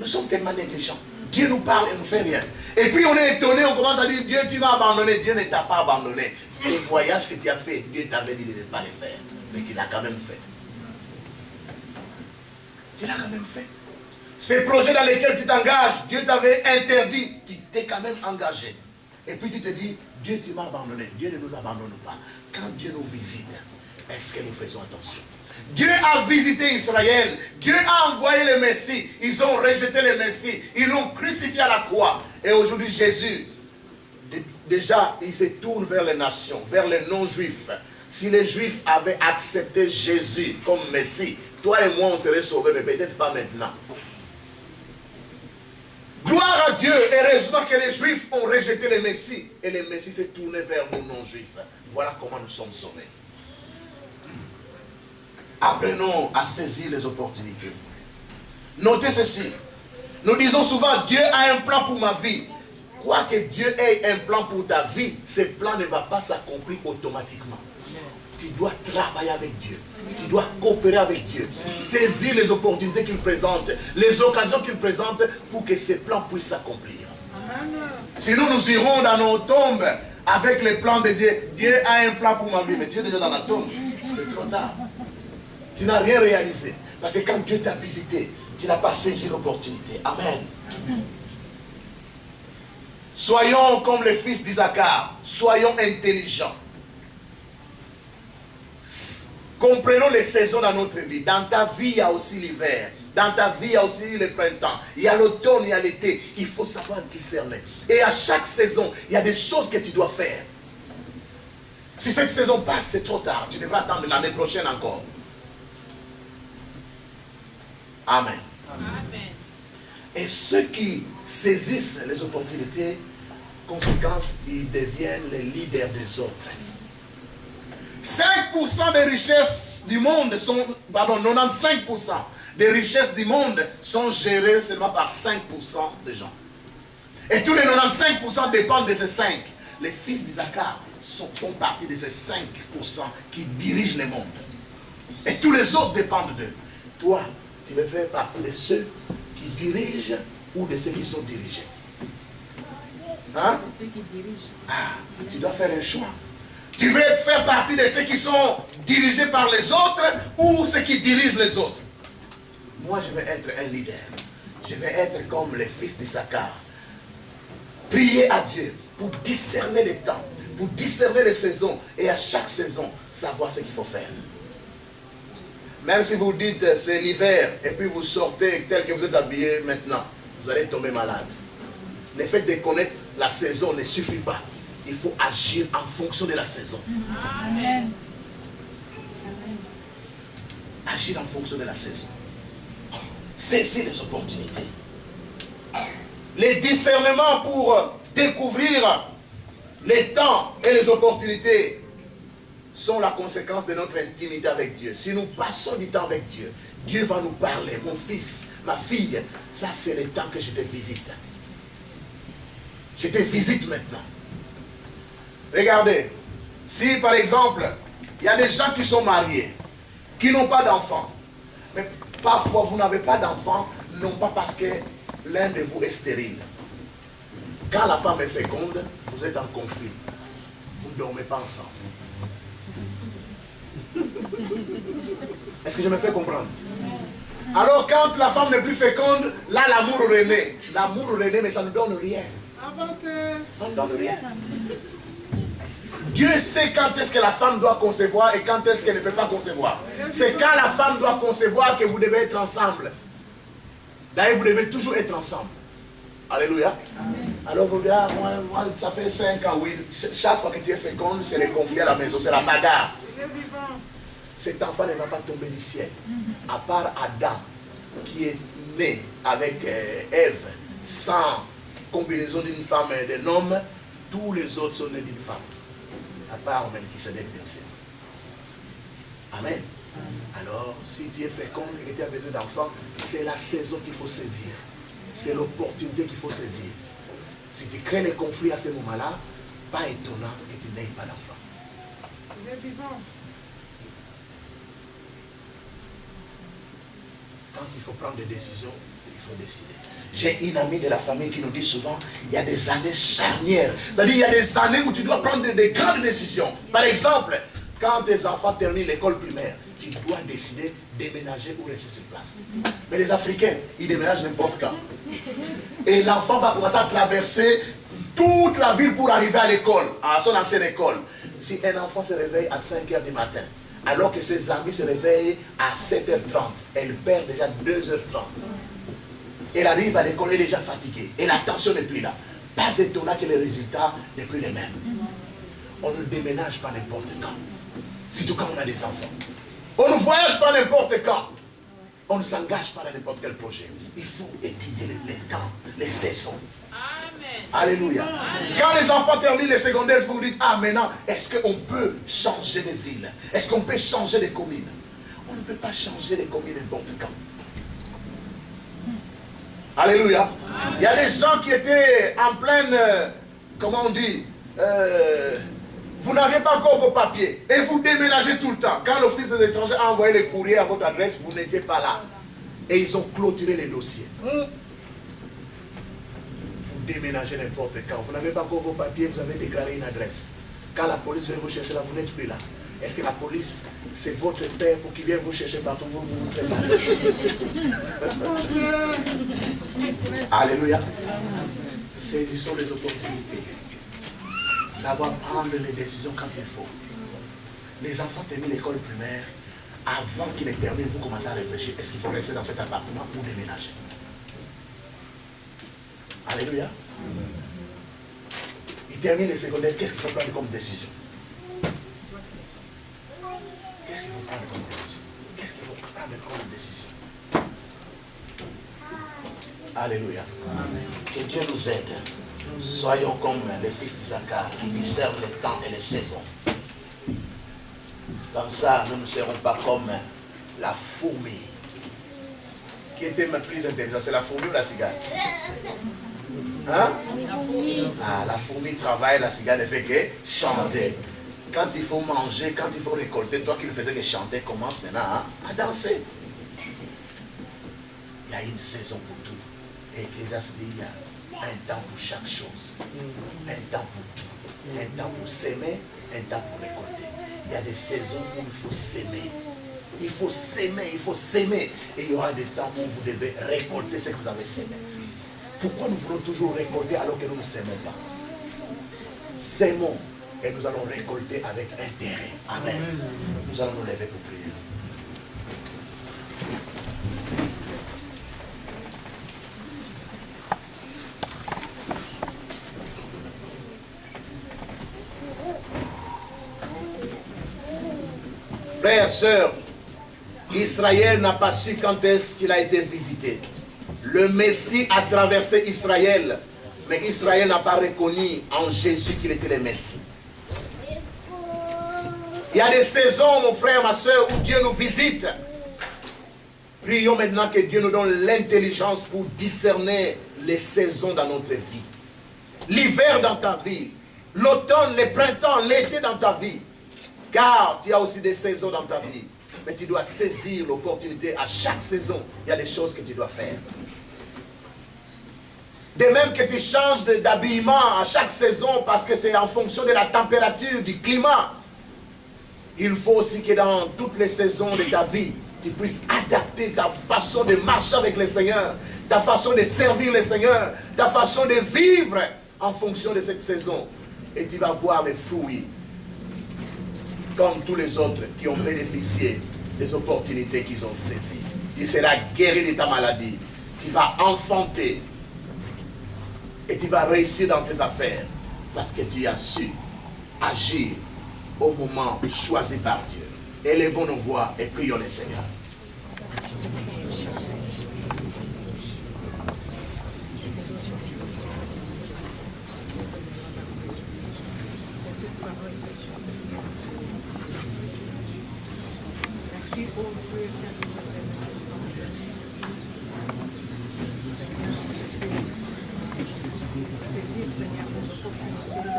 Nous sommes tellement négligents. Dieu nous parle et ne nous fait rien. Et puis on est étonné, on commence à dire, Dieu tu m'as abandonné. Dieu ne t'a pas abandonné. Ces voyages que tu as fait, Dieu t'avait dit de ne pas les faire. Mais tu l'as quand même fait. Tu l'as quand même fait. Ces projets dans lesquels tu t'engages, Dieu t'avait interdit, tu t'es quand même engagé. Et puis tu te dis, Dieu tu m'as abandonné. Dieu ne nous abandonne pas. Quand Dieu nous visite, est-ce que nous faisons attention? Dieu a visité Israël. Dieu a envoyé le Messie. Ils ont rejeté le Messie. Ils l'ont crucifié à la croix. Et aujourd'hui, Jésus, déjà, il se tourne vers les nations, vers les non-juifs. Si les juifs avaient accepté Jésus comme Messie, toi et moi, on serait sauvés, mais peut-être pas maintenant. Gloire Gloire à Dieu. Heureusement que les Juifs ont rejeté le Messie. Et le Messie s'est tourné vers nous non-Juifs. Voilà comment nous sommes sauvés. Apprenons à saisir les opportunités. Notez ceci. Nous disons souvent, Dieu a un plan pour ma vie. Quoi que Dieu ait un plan pour ta vie, ce plan ne va pas s'accomplir automatiquement. Tu dois travailler avec Dieu. Tu dois coopérer avec Dieu. Saisir les opportunités qu'il présente, les occasions qu'il présente pour que ce plan puisse s'accomplir. Sinon, nous irons dans nos tombes avec les plans de Dieu. Dieu a un plan pour ma vie, mais Dieu est déjà dans la tombe. C'est trop tard. Tu n'as rien réalisé. Parce que quand Dieu t'a visité, tu n'as pas saisi l'opportunité. Amen. Soyons comme les fils d'Isaacar. Soyons intelligents. Comprenons les saisons dans notre vie. Dans ta vie, il y a aussi l'hiver. Dans ta vie, il y a aussi le printemps. Il y a l'automne, il y a l'été. Il faut savoir discerner. Et à chaque saison, il y a des choses que tu dois faire. Si cette saison passe, c'est trop tard. Tu devras attendre l'année prochaine encore. Amen. Amen. Et ceux qui saisissent les opportunités, conséquence, ils deviennent les leaders des autres. 5% des richesses du monde sont, 95% des richesses du monde sont gérées seulement par 5% de gens. Et tous les 95% dépendent de ces 5. Les fils d'Isaacar font partie de ces 5% qui dirigent le monde. Et tous les autres dépendent d'eux. Toi, tu veux faire partie de ceux qui dirigent ou de ceux qui sont dirigés. Hein? Ceux qui dirigent. Ah, tu dois faire un choix. Tu veux faire partie de ceux qui sont dirigés par les autres ou ceux qui dirigent les autres? Moi, je vais être un leader. Je vais être comme les fils d'Isaacar. Prier à Dieu pour discerner les temps, pour discerner les saisons et à chaque saison, savoir ce qu'il faut faire. Même si vous dites c'est l'hiver et puis vous sortez tel que vous êtes habillé maintenant, vous allez tomber malade. Le fait de connaître la saison ne suffit pas. Il faut agir en fonction de la saison. Amen. Agir en fonction de la saison. Saisir les opportunités. Les discernements pour découvrir les temps et les opportunités sont la conséquence de notre intimité avec Dieu. Si nous passons du temps avec Dieu, Dieu va nous parler. Mon fils, ma fille, ça c'est le temps que je te visite. Je te visite maintenant. Regardez, si par exemple, il y a des gens qui sont mariés, qui n'ont pas d'enfants, mais parfois vous n'avez pas d'enfants, non pas parce que l'un de vous est stérile. Quand la femme est féconde, vous êtes en conflit. Vous ne dormez pas ensemble. Est-ce que je me fais comprendre? Alors quand la femme n'est plus féconde, là l'amour renaît. L'amour renaît, mais ça ne donne rien. Ça ne donne rien. Dieu sait quand est-ce que la femme doit concevoir et quand est-ce qu'elle ne peut pas concevoir. C'est quand la femme doit concevoir que vous devez être ensemble. D'ailleurs, vous devez toujours être ensemble. Alléluia. Amen. Alors vous dites, ah, moi, ça fait 5 ans, oui. Chaque fois que tu es féconde, c'est les conflits à la maison, c'est la bagarre. Cet enfant ne va pas tomber du ciel. À part Adam, qui est né avec Ève, sans combinaison d'une femme et d'un homme, tous les autres sont nés d'une femme. À part Melchisedec, bien sûr. Amen. Alors, si tu es fécond et que tu as besoin d'enfants, c'est la saison qu'il faut saisir. C'est l'opportunité qu'il faut saisir. Si tu crées les conflits à ce moment-là, pas étonnant que tu n'aies pas d'enfants. Il est vivant. Quand il faut prendre des décisions, il faut décider. J'ai une amie de la famille qui nous dit souvent, il y a des années charnières. C'est-à-dire, il y a des années où tu dois prendre des grandes décisions. Par exemple, quand tes enfants terminent l'école primaire, tu dois décider déménager ou rester sur place. Mais les Africains, ils déménagent n'importe quand. Et l'enfant va commencer à traverser toute la ville pour arriver à l'école, à son ancienne école. Si un enfant se réveille à 5 h du matin, alors que ses amis se réveillent à 7 h 30, elle perd déjà 2 h 30. Elle arrive à l'école, elle est déjà fatiguée. Et la tension n'est plus là. Pas étonnant que les résultats n'est plus les mêmes. On ne déménage pas n'importe quand. Surtout quand on a des enfants. On ne voyage pas n'importe quand. On ne s'engage pas dans n'importe quel projet. Il faut étudier les temps, les saisons. Amen. Alléluia. Amen. Quand les enfants terminent les secondaires, vous vous dites, ah maintenant, est-ce qu'on peut changer de ville? Est-ce qu'on peut changer de commune? On ne peut pas changer de commune n'importe quand. Alléluia. Amen. Il y a des gens qui étaient en pleine, comment on dit, vous n'avez pas encore vos papiers et vous déménagez tout le temps. Quand l'Office des étrangers a envoyé les courriers à votre adresse, vous n'étiez pas là. Et ils ont clôturé les dossiers. Vous déménagez n'importe quand. Vous n'avez pas encore vos papiers, vous avez déclaré une adresse. Quand la police vient vous chercher là, vous n'êtes plus là. Est-ce que la police, c'est votre père pour qu'il vienne vous chercher partout, vous traitez? Alléluia. Saisissons les opportunités. Savoir prendre les décisions quand il faut. Les enfants terminent l'école primaire. Avant qu'ils ne terminent, vous commencez à réfléchir. Est-ce qu'il faut rester dans cet appartement ou déménager? Alléluia. Ils terminent les secondaires. Qu'est-ce qu'il faut prendre comme décision? Qu'est-ce qu'il faut prendre comme décision? Qu'est-ce qu'il faut prendre comme décision? Alléluia. Que Dieu nous aide. Soyons comme les fils d'Isaacar qui discernent les temps et les saisons. Comme ça, nous ne serons pas comme la fourmi. Qui était même plus intelligente? C'est la fourmi ou la cigale? Hein? Ah, la fourmi travaille, la cigale ne fait que chanter. Quand il faut manger, quand il faut récolter, toi qui ne faisais que chanter, commence maintenant à danser. Il y a une saison pour tout. Et Ecclésiaste dit, il y a un temps pour chaque chose. Un temps pour tout. Un temps pour s'aimer, un temps pour récolter. Il y a des saisons où il faut s'aimer. Il faut s'aimer, il faut s'aimer. Et il y aura des temps où vous devez récolter ce que vous avez sémé. Pourquoi nous voulons toujours récolter alors que nous ne s'aimons pas? S'aimons et nous allons récolter avec intérêt. Amen. Nous allons nous lever pour prier. Frères, sœurs, Israël n'a pas su quand est-ce qu'il a été visité. Le Messie a traversé Israël, mais Israël n'a pas reconnu en Jésus qu'il était le Messie. Il y a des saisons, mon frère, ma soeur, où Dieu nous visite. Prions maintenant que Dieu nous donne l'intelligence pour discerner les saisons dans notre vie. L'hiver dans ta vie, l'automne, le printemps, l'été dans ta vie. Car tu as aussi des saisons dans ta vie. Mais tu dois saisir l'opportunité. À chaque saison, il y a des choses que tu dois faire. De même que tu changes d'habillement à chaque saison parce que c'est en fonction de la température, du climat. Il faut aussi que dans toutes les saisons de ta vie, tu puisses adapter ta façon de marcher avec le Seigneur, ta façon de servir le Seigneur, ta façon de vivre en fonction de cette saison. Et tu vas voir les fruits comme tous les autres qui ont bénéficié des opportunités qu'ils ont saisies. Tu seras guéri de ta maladie. Tu vas enfanter. Et tu vas réussir dans tes affaires. Parce que tu as su agir au moment choisi par Dieu. Élevons nos voix et prions le Seigneur. Saisir, Seigneur, nos opportunités.